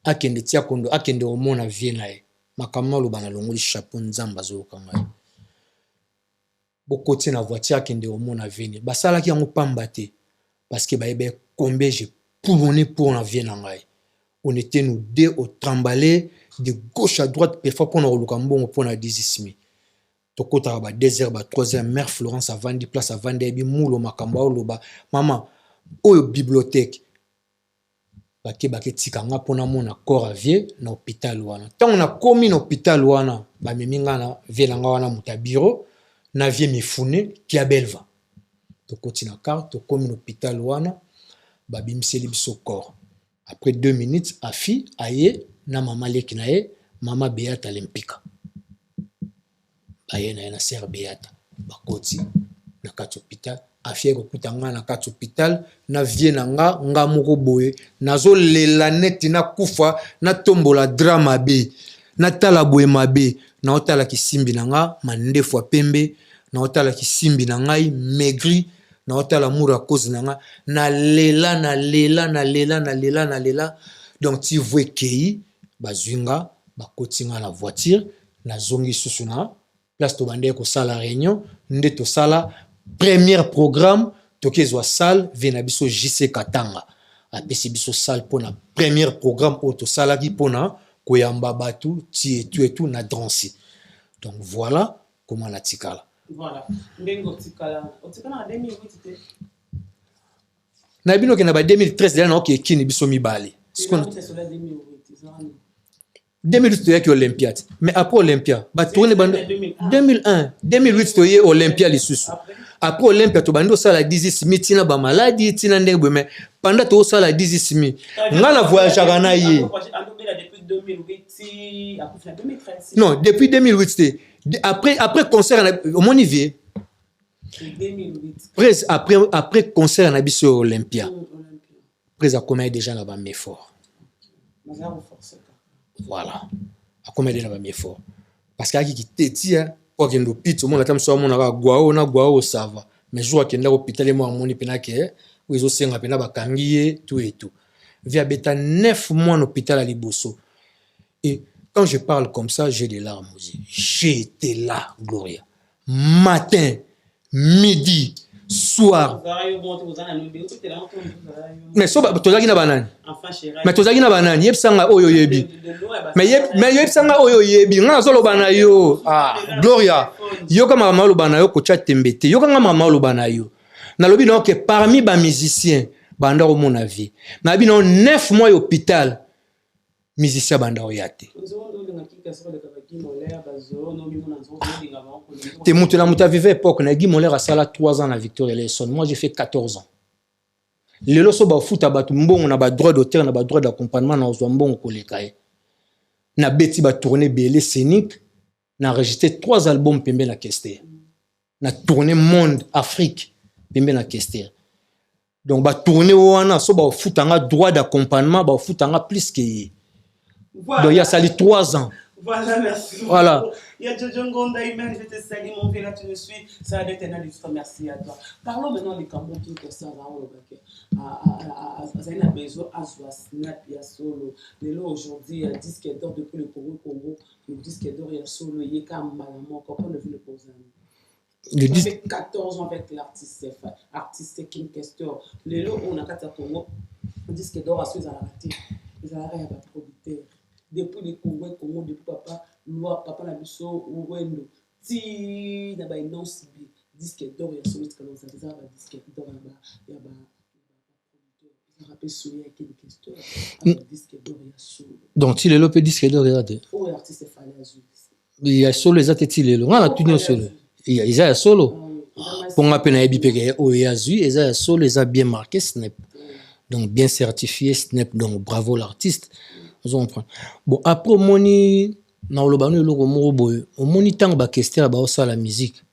akende tia kondo akende omona vie na e makambo loba na longoli chapeau nzamba zo kanga bokoti na voiture kende omona veni basala ki yango pamba te parce que baebe combien j'ai poumoné pour na vie na ngai on était nous deux au trembalé de gauche à droite parfois pour na lukambo pour na dizismi to kota ba 2h ba 3h mère Florence avandi place avandi ebi mulo makambo loba maman oyo bibliothèque bake tikanga pona mona corps à vie na hôpital wana tant on a commis na hôpital wana ba meminga na velanga wana muta bureau na vie mifune qui a belva to kotina carte to comme l'hôpital wana babimseli biso corps après 2 minutes afi aye na mama leki na ye mama Beata Olympica aye na sœur Beata bakoti na kati hôpital afi ko kutanga na kati hôpital na vie na nga moko boye nazo lela neti na kufa na tombola drama be na tala boye mabe na otala kisimbi na nga mande fois pembe na otala kisimbi na ngai maigri na otala mura cause na nga na lela donc tu vois kei bazwinga bakotinga la voiture na zongi susu na place to bande ko sala réunion nde to sala premier programme to kezwa salle vena biso JC Katanga apesi biso salle pona premier programme auto sala ki pona koyamba batu ti et tout na danser donc voilà comment la tikala voilà ndengo tikala otikana 2008 na bino ke na ba 2013 dela na oke kini biso mibale 2008 to yaki Olympiade mais après Olympia ba tourner bando 2001 2008 to ye Olympia lisusu après Olympia to bando sala 10 mitina ba maladie tina ndenge mais pendant to sala 10 mi ngala voyage na ye non depuis 2008 après concert au mon niveau 2008. Après, après concert na biso Olympia. Après, a commis déjà là-bas mes fort. Voilà. A commis déjà là-bas mes fort. Parce qu'il y a qui t'étit, quoi qu'il y ait l'hôpital, mon attend soit mon aga guao ça va. Mais je vois qu'il y a l'hôpital et moi mon épina qui est où ils ont cinq apena bakangié tout et tout. Via bêta 9 mois en hôpital à Liboso. Et quand je parle comme ça, j'ai des larmes aussi. J'ai été là, Gloria. Matin, midi, soir. Mais so tozaki na banani. Mais tozaki na banani, yeb sanga oyo yebi. Mais yeb sanga oyo yebi, nga zolo bana yo. Ah, Gloria. Yo kama mama lo bana yo ko chat tembete. Yo kama mama lo bana yo. Na lobi non que parmi ba musiciens, banda au mon avis. Na bi non 9 mois hôpital. Musicien banda o yate. T'es monté la mouta vivait époque, na Guy Moller a sala 3 ans la Victoria Lesson. Moi j'ai fait 14 ans. Les loso ba foot abatu mbongo na ba droit d'auteur na ba droit d'accompagnement na ozwambongo kolekaye. Na beti ba tourner belé scénique, na enregistré 3 albums pembe na Kester. Na tourner monde Afrique pembe na Kester. Donc ba tourner wana so ba foot anga droit d'accompagnement, ba foot anga plus que voilà. Donc il y a sali 3 ans. Voilà, merci. Voilà. Il y a Jojo Ngonda, Imen, je te salue, mon père, là, tu me suis. Ça a été un illustre, merci à toi. Parlons maintenant des Cambons qui sont ça, là, on a besoin à Snap, il y a solo. Mais là, aujourd'hui, il y a disque d'or depuis le Congo, le disque d'or, il y a solo, il y a quand même, comment on a vu le poser. Il fait 14 ans avec l'artiste Kim Kestor. Le lot, on a 4 Congo, le disque d'or à ceux à la raté. Ils ont un producteur. Depuis les Congo, depuis papa, loi, papa la biso, ou wendo, ti, na ba non sibi, disque d'or, il y a celui qui commence à dire, disque d'or, il y a producteur, il y a rappelé celui avec une question, disque d'or, il y a solo. Donc, il est le disque d'or, il y a des. Oh, l'artiste est fallu à jouer. Il y a solo, les autres, il est le. On a tout dit solo. Il y a solo. Pour ma peine à Ebipé, il y a Zui, il y a solo, ils ont bien marqué Snap. Donc, bien certifié Snap, donc bravo l'artiste. Bon, après, moni na olobano lo ko boy o moni tang ba kester ba osa la musique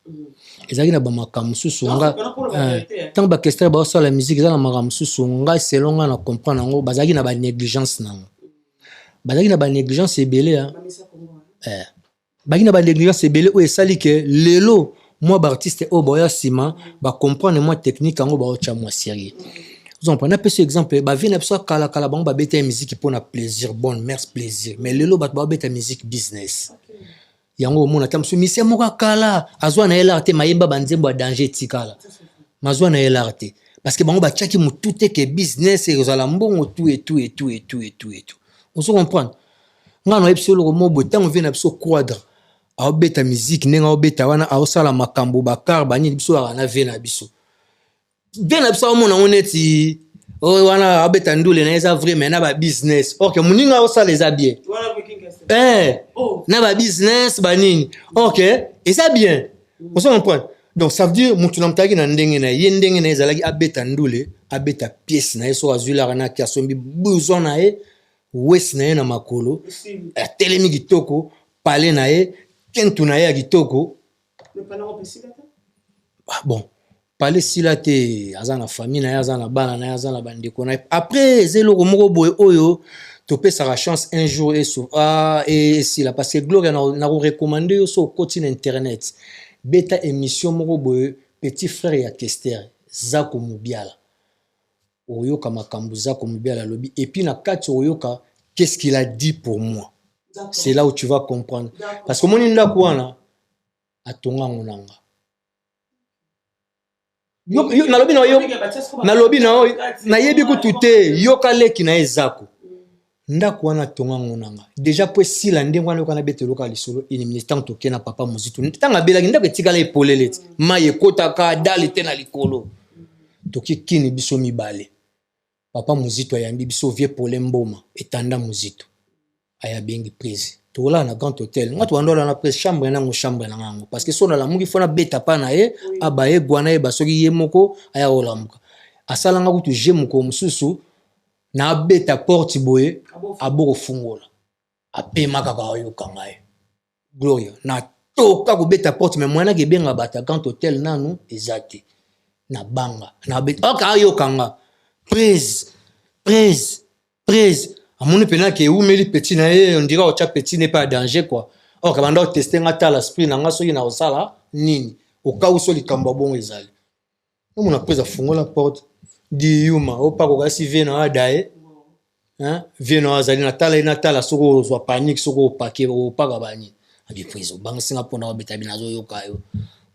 ezaki na ba makamusu songa tang ba kester ba osa la musique za na makamusu songa selon nga na comprendre ngo bazaki na ba négligence nango bazaki na ba négligence ebele baki na ba négligence ebele o esali ke lelo moi ba artiste o boya sima ba comprendre moi technique ngo ba o cha moi sérieux. Vous en prenez un peu ce exemple, bah vient absolument kala bon bah bête musique pour na plaisir, bon merci plaisir, mais le lot bah bête musique business. Yango mon atam so mission moka kala, azwa na elarte mayemba banzembo danger tikala. Mazwa na elarte parce que bango ba tchaki mu tout que business et ozala mbongo tout. On se comprend. Nga no epsolo ko mo botan on vient absolument quadre. A bête musique nenga bête wana a osala makambo bakar bani biso na vena biso. Bien absa mon honnêteté oh wana abeta ndule na eza vrai mais na ba business OK muninga osa les habits na ba business ba nini OK et ça bien on se comprend donc ça veut dire mutu na mtaki na ndenge na ye ndenge na ezalaki abeta ndule abeta pièce na eso azula na kasombi blouson na ye wes na ye na makolo telemi kitoko pale na ye kentu na ye ya kitoko bon parler si la te azana famille na azana bana na azana bandeko na après zelo moko boy oyo topé sa chance un jour et so et si la parce que Gloria na recommander sur côté internet beta émission moko boy petit frère ya Kester Zako Mubiala oyoka makambu Zako Mubiala lobby et puis na kati oyoka qu'est-ce qu'il a dit pour moi. C'est là où tu vas comprendre parce que mon inda kwana atonga ngonanga nalobi na yebi kutute yoka leki na ezako ndako wana tonga ngonanga déjà po sila ndengwa na kana betelo ka lisolo inimini tant to kena papa muzitu tanga bela ndako etikala epoleleti maye kota ka dali tena likolo toki kini biso mibale papa muzitu ayambi biso vie pole mboma etanda muzitu ayabengi prise tola na grand hôtel ngatu wandola na presse chambre na ngango parce que sona la mungi fona beta pa na ye abaye gwana ye basoki ye moko aya olamuka asala nga kutu je moko mususu na beta porte boye aboko fungola apema kaka oyo kangaye Gloria na toka kobeta porte mais mwana kebenga bata grand hôtel nanu ezate na banga na beta oka yo kanga praise amoni pena ke umeli petit na ye on dirait ocha petit n'est pas danger quoi oka banda tester ngata la spring nga soki na osala nini oka uso likambo bon ezali on a prise afungo la porte di yuma opa ko kasi vena adae hein vena azali na tala soko zo panique soko paquet opa ka bani abi prise banga singa pona obeta binazo yoka yo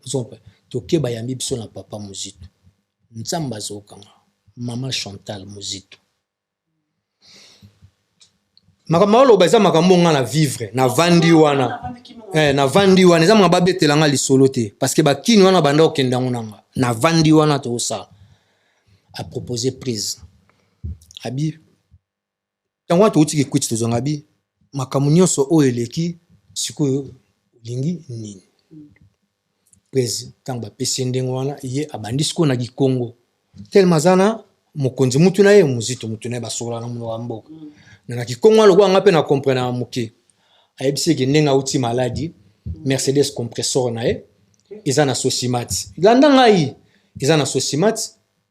zompa toke bayambi biso na papa Muzito nzamba zokanga mama Chantal Muzito makamalo baza makambo nga na vivre na vandi wana na vandi wana eza maba betelanga lisolo te parce que bakini wana banda okenda ngonanga na vandi wana to ça a proposé prise abi tango to utiki kwiti to zonga bi makamu nyonso o eleki sikoyo lingi nini prise tango ba pesende wana ye abandi siko na Kongo tellement zana mokonzi mutu na ye Muzito mutu na basola na muno mboka na Kongo lo kwa pe na comprendre moke ayebisi ke ndenga uti maladie Mercedes compressor na ye eza na Sosimat landa ngai eza na Sosimat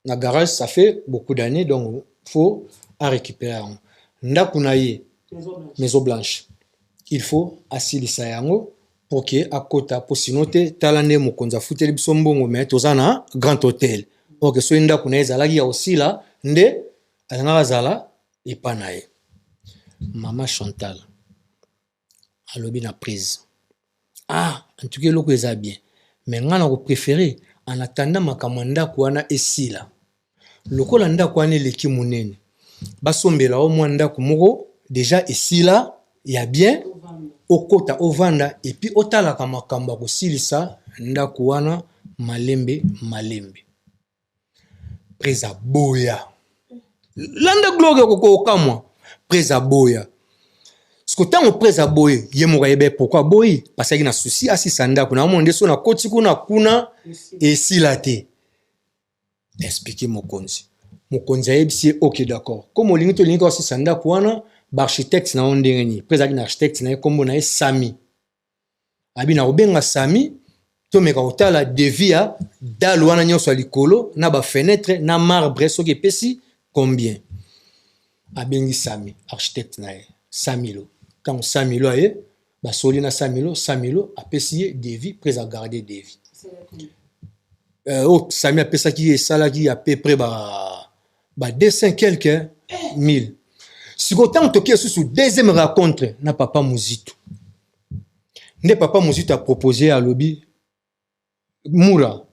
na garage ça fait beaucoup d'années donc faut à récupérer ndako na ye Maison Blanche il faut asilisa yango pour que akota pour sinon te talane mokonza futeli biso mbongo mais tozana grand hôtel ok so ndako na ezalaki ya aussi là nde alanga zala epana ye Maman Chantal alobi na prise en tout cas loko eza bien mais ngana ko préférer en attendant makamanda ko wana esila lokola ndako wana leki munene basombela au moins ndako moko déjà esila ya bien okota ovanda et puis otala ka makamba ko silisa ndako wana malembe presa boya landa gloire ko kamwa presa boya ce tant presa boye ye mo yebe pourquoi boy parce qu'il na souci asi sanda kuna monde so na koti kuna et silate expliquer mokonzi ayebisi ok d'accord comme olingi to lingi aussi sanda kuna ba architecte na ondengeni presa ki na architecte na kombo na Sami abi na obenga Sami to meka otala devia dalo wana nyonso likolo na ba fenêtre na marbre so ke pesi combien abengi Sami architecte na Samilo quand Samilo aye ba soli na Samilo apesi devis prêt à garder devis Sami apesa ki salaki à peu près ba 200 quelques mille si autant toki sous deuxième rencontre na papa Muzito ne papa Muzito a proposé à lobby mura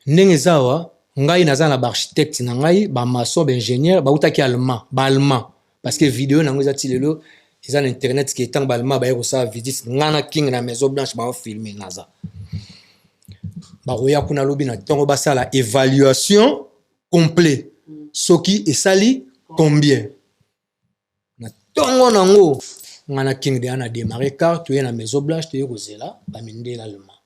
ndenge zawa ngai naza na ba architecte na ngai ba maçon ba ingénieur ba utaki allemand parce que vidéo nango za tilelo eza na internet qui étant ba allemand ba yeko sa visite ngana king na Maison Blanche ba filmer naza ba roya kuna lobi na tongo ba sala évaluation complet soki esali combien na tongo nango ngana king de ana démarrer car tu es na Maison Blanche tu yeko zela ba mindela allemand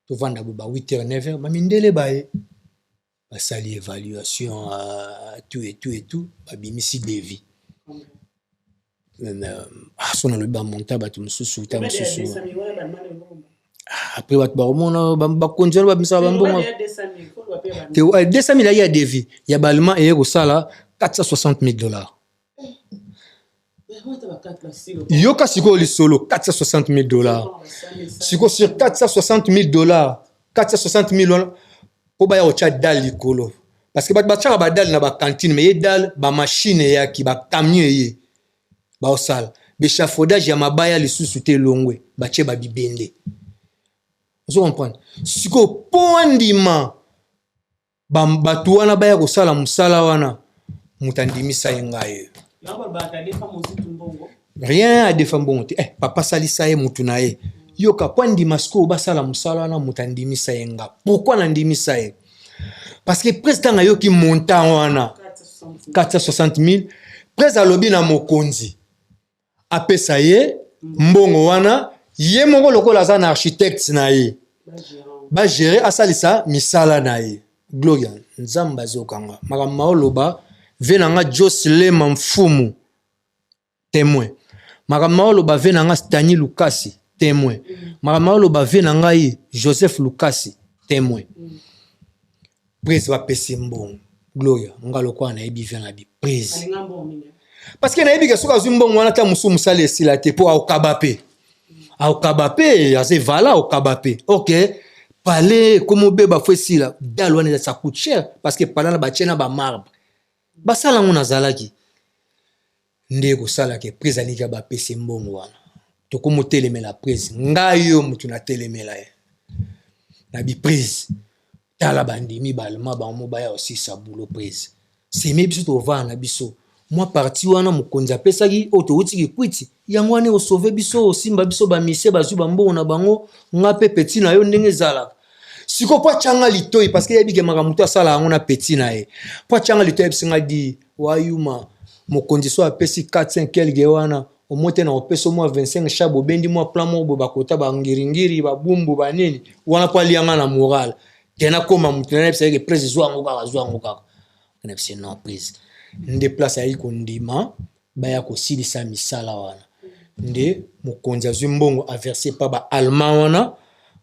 to vanda ba 8h 9h ba mindele ba basali évaluation tout babimisi devis son le ba monta ba mususu ta mususu après ba mona ba konjelo ba misa ba mbongo te 200,000 ya devis ya balma et ko sala $460,000 yoka siko li solo $460,000 siko sur $460,000 $460,000 po ba ya ocha dal likolo parce que ba tchaka ba dal na ba cantine mais dal ba machine ya ki ba camion ye ba osal be chafaudage ya mabaya lisusu te longwe ba che ba bibende vous comprenez siko pondima ba tuwana ba ya ko sala musala wana mutandimisa yengaye rien à défendre bon papa salisa ye mutuna ye yoka pondima siko ba sala musala wana mutandimisa yenga pourquoi nandimisa ye parce que président ayo ki montant wana 460,000 presa lobi na mokonzi apesa ye mbongo wana ye moko lokola za na architecte na ye ba gérer asalisa misala na ye gloria nzamba zokanga makama oloba venanga Jocelyn Mfumu témoin makama oloba venanga Stani Lukasi témoin. Makamalo ba vie na ngai Joseph Lukasi, témoin. Prise va pesi mbongo. Gloria, ngalo kwa na ebi vient na bi prise. Parce que na ebi ke soka zumbongo wana ta musu musale esila te po au kabape. Au kabape, ase vala au kabape. OK. Palais comme beba fo esila, dalwana ça coûte cher parce que palana ba tiena ba marbre. Ba sala ngona zalaki. Ndeko sala ke prise alika ba pesi mbongo wana. To komo telemela prise. Ngayo mutu na telemela ye. Na bi prise. Tala bandimi balma ba mobaya aussi sa boulot prise. C'est même biso to va na biso. Moi parti wana mukonzi apesaki auto utiki kwiti. Yango ane o sauver biso osimba biso ba mise ba zuba mbongo na bango ngape petit na yo ndenge zala. Siko po changa litoi parce que yebi ke makamuto asala yango na petit na ye. Po changa litoi bisinga di wayuma mokonzi so apesi 4-5 kelge wana au mote na opeso moi 25 chabo bendi moi plan mo ba kota ba ngiringiri ba bumbu ba nini wana po lianga na moral. Tena koma mutena pesa ke prise zwango kaka. Na pesa non prise. Nde place ayi kondima baya ko silisa misala wana. Nde mokonzi azwi mbongo a verser pa ba allemand wana.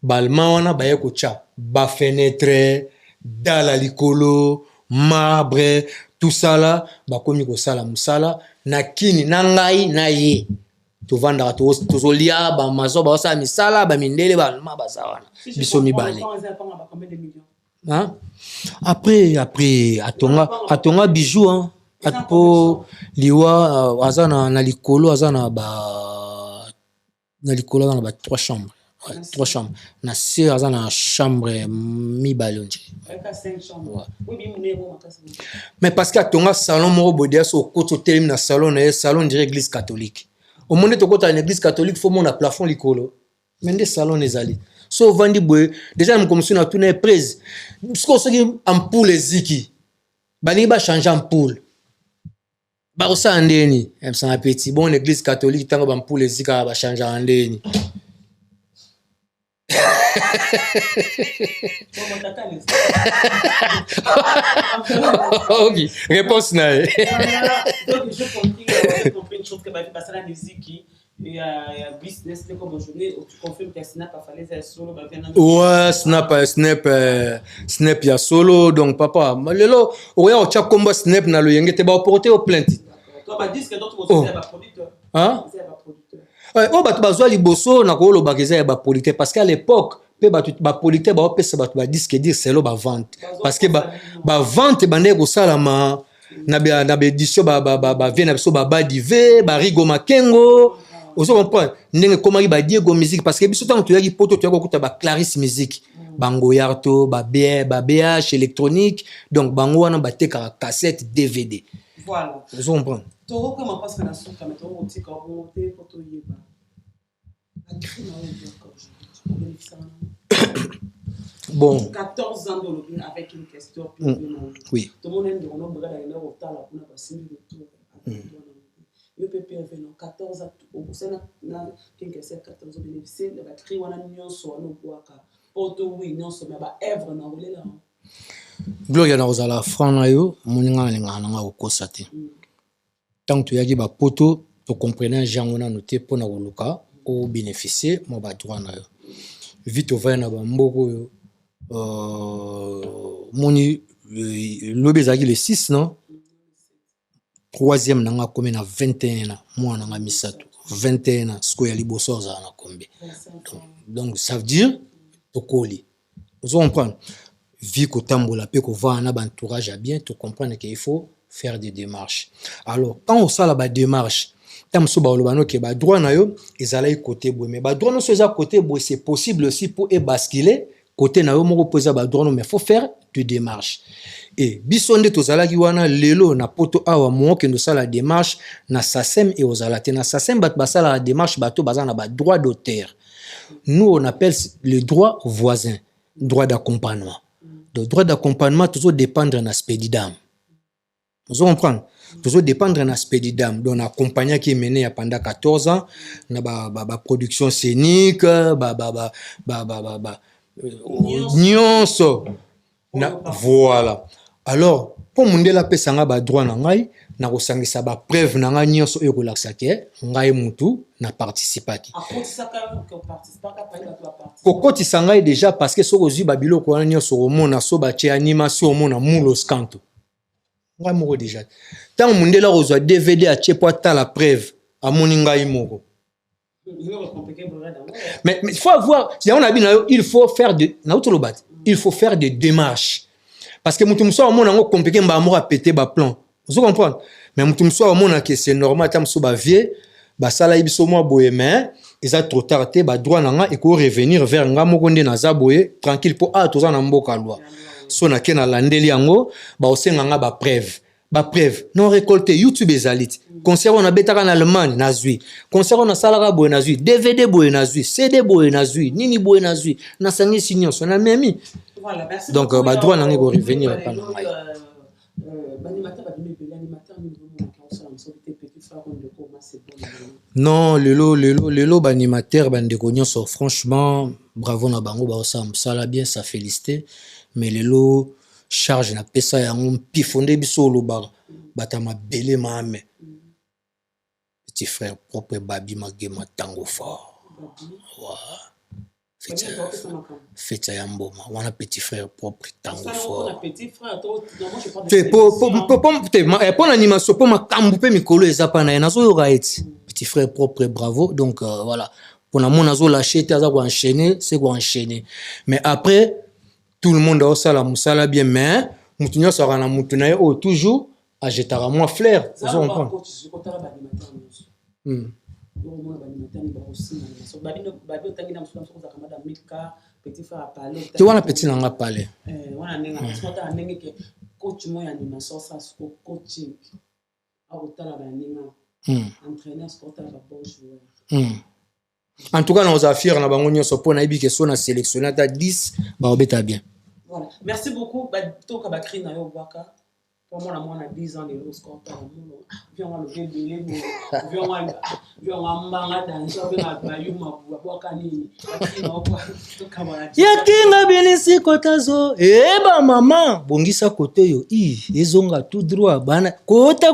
Ba allemand wana baya ko cha ba fenêtre dala likolo marbre tout ça là ba komi ko sala musala na kini na ngai na ye. To vanda to zolia ba mazo ba sa misala ba mindele ba ma ba sa wana. Biso mibale. Hein? Après atonga bijou hein. Atpo liwa azana na likolo azana ba likolo na ba 3 chambres. Ouais, 3 chambres. Na se azana chambre mibale onje. Avec 5 chambres. Oui, mais parce que atonga salon moko bodia so koto telim na salon na salon de l'église catholique. Au monde to kota na église catholique faut mon plafond likolo. Mais des salons ezali. So vandi boy déjà me commission na tourner prise. Parce que ampoule eziki. Bani ba changer ampoule. Ba osa andeni, emsanga petit bon l'église catholique tango ba ampoule ezika ba changer andeni. Ok, réponse na. Donc je compris une chose que passer la musique il y a business comme aujourd'hui tu confirmes que snap a fallu faire solo ouais snap ya solo donc papa lelo oya o cha komba snap na lo yengete ba porter au plainte toi ba disque d'autres aussi ba producteur hein oh ba bazwa liboso na ko lo bageza ya ba producteur parce qu'à l'époque pe ba producteur ba pesa ba disque dire c'est lo ba vente parce que ba vente bande ko salama na be édition ba vient na biso ba dive ba rigo makengo. Vous comprenez? Ndenge komaki ba Diego musique parce que biso tant tu yaki poto tu yako kuta ba Clarisse musique bango yarto ba BH électronique donc bango wana ba teka cassette DVD. Voilà. Vous comprenez? To comment passe na soka mais to oti ka monter poto yeba. Bon 14 ans de avec une question oui. Tout le monde est dans nombre d'ailleurs au temps là pour na passer le tour. Le PPV non 14 ans au sein na quelque chose 14 ans bénéficier de la tri wana nyonso no kwaka poto oui nyonso mais ba œuvre na rolela Gloria na rozala franc na yo moninga linga na okosa te tant tu yaki ba poto to comprendre jango na noter pona koluka o bénéficier mo ba droit na yo vite over na ba mboko yo moni lobezaki le 6 non. Troisième nanga comme na 21 ans moi nanga misato 21 ans ce que ya liboso za na kombe donc ça veut dire tokoli vous comprenez vie ko tambola pe ko va na entourage à bien tu comprendre qu'il faut faire des démarches alors quand on sala ba démarche tam so ba olobano ke ba droit na yo ezalai côté boy mais ba droit no so za côté boy c'est possible aussi pour e basculer côté na yo moko poser ba droit no mais faut faire des démarches. Et bisonde tozalaki wana lelo na poto awa mo ke ndo sala démarche na SACEM et ozalate na SACEM bat basala la démarche bato bazana ba droit d'auteur. Nous on appelle le droit voisin, droit d'accompagnement. Le droit d'accompagnement toujours dépendre d'un aspect d'idam. Vous comprenez? Toujours dépendre d'un aspect d'idam. Donc accompagnant qui est mené pendant 14 ans na ba production scénique nyonso. Voilà. alors pour mundela pesanga ba droit na ngai na kosangisa ba preuve na ngai nyonso oyo kolakisa ke ngai mutu na participaki kokotisa ngai déjà parce que soko ozwi babiloko wana nyonso omona so batie animation omona mulos kanto ngai moko déjà ntango mundela kozwa dvd atie po atala preuve amoni ngai moko mais il faut avoir il faut faire des démarches parce que mutu muso amona ngo compliqué mba moko péter ba plan vous comprenez mais mutu muso amona que c'est normal tam so ba vie ba sala ibiso mo boye mais ils a trop tardé ba droit nanga et ko revenir vers nga moko nde na za boye tranquille po toza na mboka loi so na ke na landeli yango ba osenga nga ba preuve non récolté YouTube ezaliti concert on a betaka na Allemagne nazui concert on a salaka boye nazui DVD boye nazui CD boye nazui nini boye nazui na sangi signon so na memi voilà merci donc ba droit nanga ko revenir pa na ngai non lelo banimateur bandeko nyonso franchement bravo na bango ba osala bien ça félicité mais lelo charge na pesa yango mpifonde biso olobaka bata mabele mame petit frère propre babi magema tango fort feta ya mboma wana petit frère propre tango fort po na animation po makambu pe mikolo eza pa na ye nazoyoka eti petit frère propre bravo donc voilà po na mona azolâche te aza koenchaîner c'est koenchaîner mais après tout le monde a aussi la musala bien mais mutunya sera na mutuna yo toujours ajetara moi flair vous comprenez tu vois la petite nanga parler wana nenga sota ndenge ke coach mo ya animation ça ko coaching a otala ba nenga entraîneur sportif ba bon joueur en tout cas nos affaires na bango nyonso pona ibi ke so na sélectionner ta 10 ba obeta bien. Voilà. Merci beaucoup. Tout comme écrit na yo baka. Pour moi, on a 10 ans de score. Viens on le bébé, viens on mbanga danser, viens on bayuma bwaka nini. Yakinga binisi kotazo. Ba maman, bongisa kote yo. Ezonga tout droit bana. Kota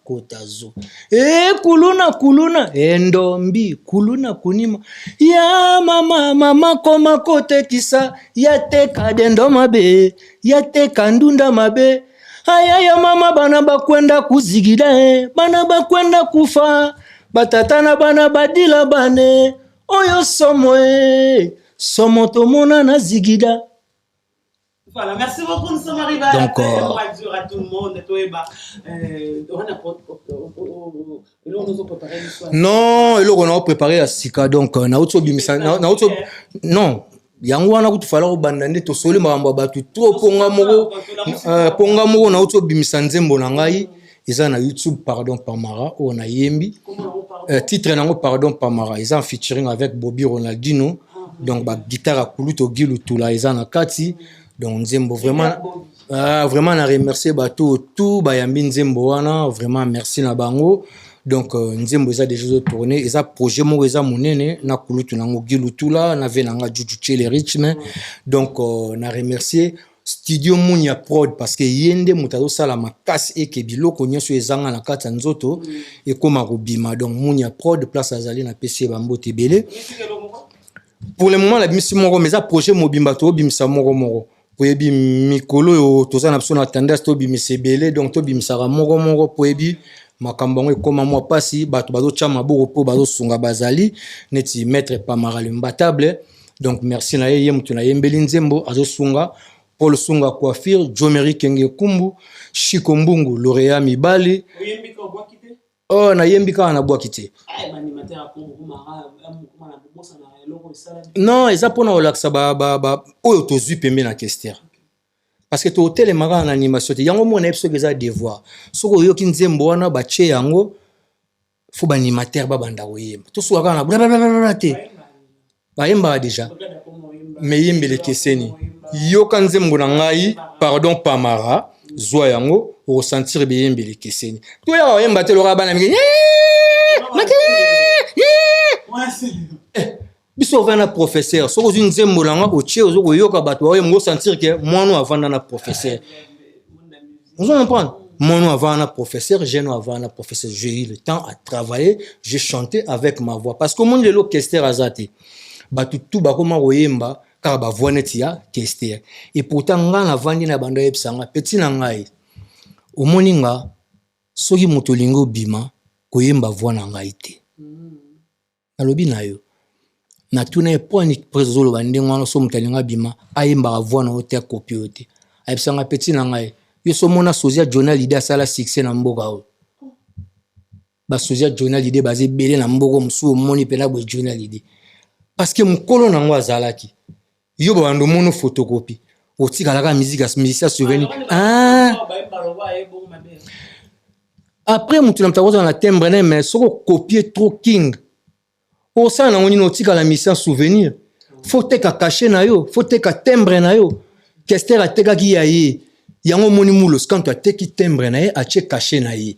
kotazo. Kuluna endombi kuluna kunima. Ya mama koma kote kisa yate kadendo mabe yate kandunda mabe ayaya mama bana bakwenda kuzigida bana bakwenda kufa batata bana badila bane oyo somo tomona na zigida. Voilà, merci beaucoup. Nous sommes arrivés à la fin. On va dire à tout le monde. Non, on a préparé à Sika. Donc, non. Yango wana kutufala kubandande to sole mamba batu trop ponga moko na uto bimisa nzembo na ngai eza na YouTube pardon Pamara on a yembi titre nango pardon Pamara ils en featuring avec Bobby Ronaldinho donc ba guitare kuluto gilu tula eza na kati donc nzembo vraiment na remercier bato tout ba yambi nzembo wana vraiment merci na bango. Donc nzembo eza déjà tourné eza projet mo eza monene na kulutu nango gilutula na venanga jujuche les richmen donc na remercier studio Munya Prod parce que yende mutazo sala makasi eke biloko nyonso ezanga na kata nzoto e koma robima donc Munya Prod place azali na PC bambo tebele pour le moment la bimisi moko mais ça projet mobimba to bimisa moko poyebi mikolo yo toza na na tendance to bimisa belé donc to bimisa moko poyebi makambo ngo ekoma mwa pasi bato bazo chama boko po bazo sunga bazali neti maître Pamara l'imbattable donc merci na ye mutu na yembeli nzembo azo sunga Paul Sunga coiffure Jomeri Kenge Kumbu Chiko Mbungu Lauréat Mibali na yembika na boakite non eza pona olaksa ba oyo tozui pembe na kester. Parce que tout tel mara en animation yango mona episode eza devoir soko yoki nzembo wana bache yango fo ba animateur ba banda oyemba to soka na bla te ba yemba déjà mais yembele keseni yoka nzembo na ngai pardon Pamara zwa yango o sentir be yembele keseni to ya yemba te lora bana mi biso va na professeur soko zuni nzembo langa otie ozoko yoka bato wa mo sentir que moi avant na professeur vous comprenez moi avant na professeur jeune avant na professeur j'ai eu le temps à travailler j'ai chanté avec ma voix parce que mon lelo kester azate bato tout ba koma oyemba car ba voix net ya kester et pourtant nga na vandi na banda yebsanga petit na ngai omoninga soki moto lingo bima koyemba voix na ngai te alobi na yo na tuna point présolo bande ngwana so mutalinga bima ayemba voix na hotel copiote ayebsanga petit na ngai yo so mona sozia journal idée sala succès na mboka o ba sozia journal idée basé belé na mboko msu moni pena bo journal idée parce que mukolo nango azalaki yo ba ndo mono photocopie otika la musique as musicien souvenir après mutu na mtakoza na timbre ne mais soko copier trop king au ça na ngoni notika la musicien souvenir faut teka cacher na yo faut teka timbre na yo kester ateka ki yaye yango moni mulos quand tu ateki timbre na ye ache cacher na ye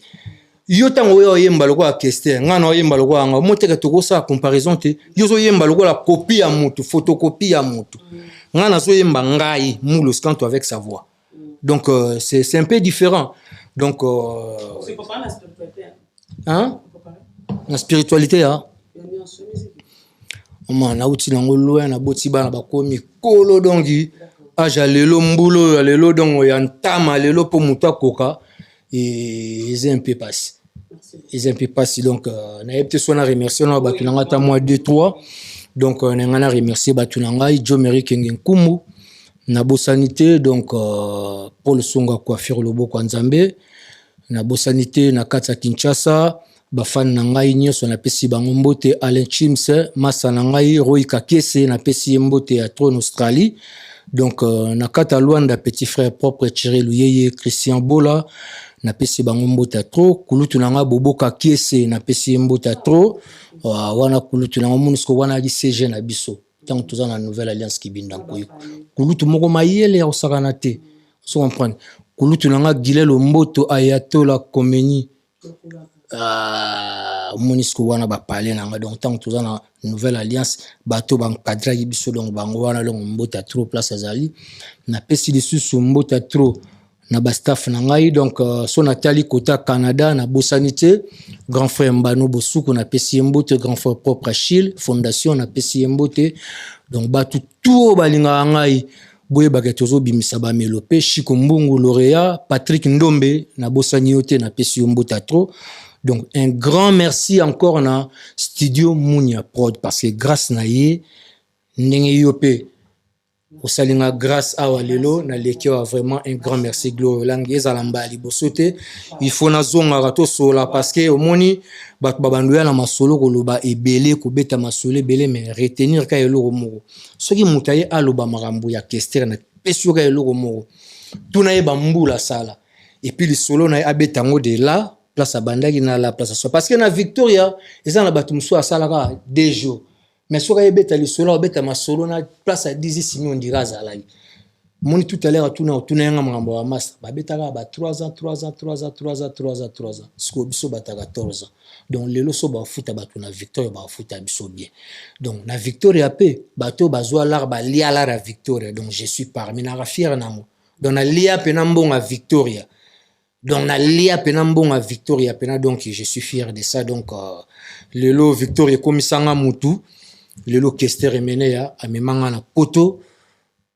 yo tango yo yemba loko a kester ngana yo yemba loko anga moteka toko sa comparaison te yo zo yemba loko la copie ya mutu photocopie ya mutu ngana zo yemba ngai mulos quand avec sa voix donc c'est un peu différent donc c'est pas la spiritualité hein la spiritualité hein on a outi nango loya na boti bana bakomi kolo dongi aja lelo mbulo lelo dongo ya ntama lelo po mutu akoka et c'est un peu passé ils un peu passé donc na yebte sona remercier na batu nanga ta moi 2 3 donc na ngana remercier batu nanga Jomeri Kenge Nkumu na bosanité donc Paul Songa coiffure loboko nzambe na bosanité na kata Kinshasa ba fan na ngai nyonso na pesi bango mbote Alain Chims masa na ngai Roy Kakese na pesi mbote ya Trône Australie donc na kata Luanda petit frère propre Thierry Luyeye Christian Bola na pesi bango mbote trop kulutu na nga Boboka Kiese na pesi mbote trop wana kulutu na nga munisco wana di CG na biso tant tous na nouvelle alliance kibinda koyo kulutu moko mayele ya osakana te so comprendre kulutu na nga Gilelo Mboto Ayatola Komeni monisco wana ba parler nanga donc tant tous na nouvelle alliance bato ban cadre biso donc bango wana long mbota trop place azali na pesi lisusu mbota trop na ba staff na ngai donc so Nathalie Kota Canada na bosanité grand frère Mbano Bosuku na pesi mbote grand frère propre Achille fondation na pesi mbote donc bato tout balinga ngai boye baketozo bimisa ba melope Chiko Mbungu lauréat Patrick Ndombe na bosani yote na pesi mbota trop. Donc un grand merci encore na studio Mounia Prod parce que grâce na ye ndenge yope osalinga grâce à walelo na lekio vraiment un grand merci gloire langue ezalamba libosote il faut na zonga rato sola parce que omoni bato babanduya na masolo koloba ebele kobeta masolo ebele mais retenir ka eloko moko soki mutaye aloba marambu ya kester na pesio ka eloko moko tuna ye bambula sala et puis le solo na abetango de là place à bandaki na la place parce que na Victoria eza na bato muso asalaka 2 jours mais soka ebeta le solo obeta masolo na place à 10 simi on dira zalali moni tout à l'heure tuna nga mambo wa master babetaka ba 3 ans siko biso bata 14 ans donc lelo so ba futa bato na Victoria ba futa biso bien donc na Victoria pe bato bazwa lar ba lia la Victoria donc je suis parmi na fier namo donc na lia pe na mbonga Victoria donc na lia pena mbonga Victoria pena donc je suis fier de ça donc lelo Victoria komisanga mutu lelo kester emene ya amemanga na poto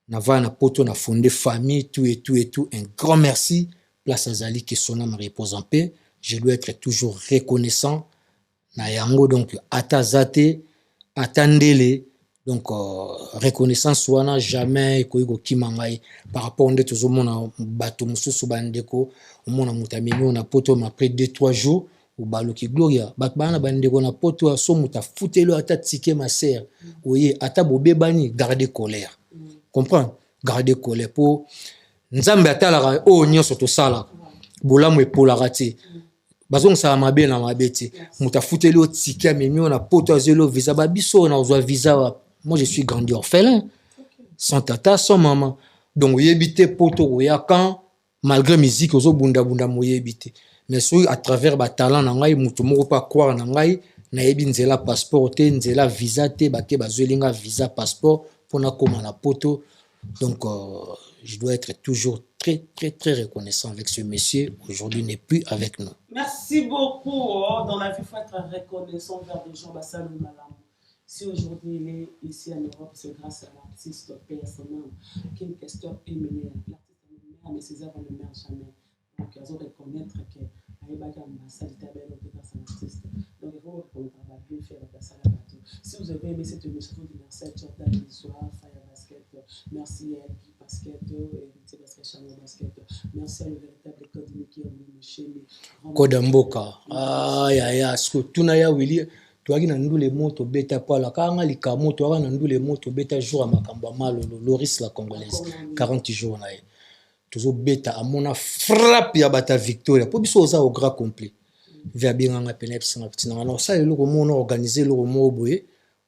na va na poto na fondé famille tout un grand merci place azali que son âme repose en paix je dois être toujours reconnaissant na yango donc atazate atandele donc reconnaissance wana jamais koyiko kimangai par rapport nde tozomona bato mususu bandeko omona mutamemi na poto après 2-3 jours au baloki gloria bato bana bandeko na poto so muta futelo ata tike ma sœur oye ata bobebani garder colère comprendre garder colère po nzambe atalaka o nyonso to sala bolamu epolaka te bazong sa mabe na mabete muta futelo tike memi na poto azelo visa babiso na ozwa visa. Moi, je suis grandi orphelin, sans tata, sans maman. Donc, j'ai habité poto quand malgré musique, j'ai bunda moye habité. Mais à travers le talent, je ne peux pas croire nayebi nzela passeport te nzela visa te bake bazwelinga visa passeport pona koma na poto. Donc je dois être toujours très reconnaissant avec ce monsieur. Aujourd'hui n'est plus avec nous. Merci beaucoup. Dans la vie, il faut être reconnaissant vers des gens. Si aujourd'hui il est ici en Europe, c'est grâce à l'artiste personnel qui est une question éminente. L'artiste est meilleur, mais ses œuvres ne meurent jamais. Donc, il faut reconnaître que donc il faut faire ça. Si vous avez aimé cette émission, merci à Jordan Soir, Fire Basket, merci à Guy Basket, Héritier Basket, Chanel Basket, merci à le véritable code qui est venu chez nous. Kodamboka, ya, surtout na ya Willy, tu as dit que les mots to beta pas la kanga li kamo tu as dit les mots to beta jour à makamba mal Loris la congolaise 40 jours na toujours beta à mon frappe ya bata victoria pour biso za au grand complet via bien nga peneps na petit na ça le ko mon organiser le mo boye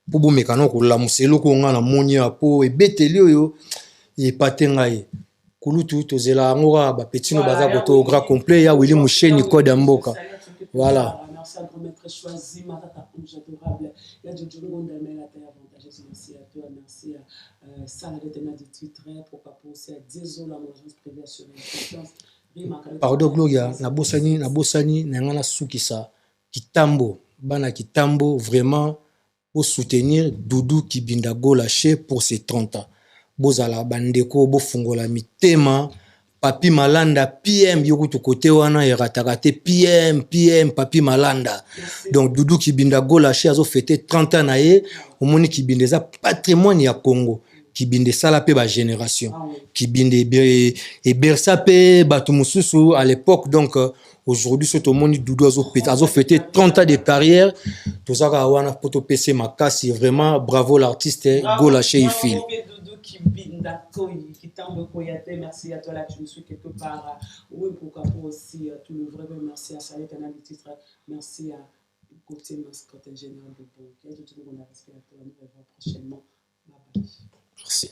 pour bo mekano ko la muselo ko nga na monia po e beteli yo e patengai kulutu to zela ngora ba petit no baza ko to au grand complet ya Willy Musheni Kodamboka voilà. Merci à grand maître choisi, Matata Ange adorable. Il y a du Djongo de la terre avantageuse. Merci à toi, merci à Sarah de Téna du titre, pourquoi pas aussi à Désolé à mon agence privée sur l'importance. Pardon, Gloria, na bosani, na sukisa, Kitambo, bana Kitambo, vraiment, pour soutenir Doudou Kibinda Golaché pour ses 30 ans. Bozala bandeko, bo fungola mitema, Papi Malanda, PM, yoko to côté wana, yeratakate, PM, Papi Malanda. Donc, Doudou Kibinda Golaché, azo fêté 30 ans nae, au moni Kibinde, ça patrimoine ya Congo. Kibinde sala pe ba génération. Kibinde et bersa pe batumususu à l'époque. Donc, aujourd'hui, ce monde Doudou azo fêté 30 ans de carrière. Tout ça, wana poto PC Makasi, vraiment, bravo l'artiste, Golaché il file. Merci à toi là, tu me suis quelque part. Oui, pourquoi pas aussi tout le vrai. Merci à Salet Canal du titre. Merci à côté mascotte ingénieur de bon. On a respect à toi. Nous revoyons prochainement. Bye bye. Merci.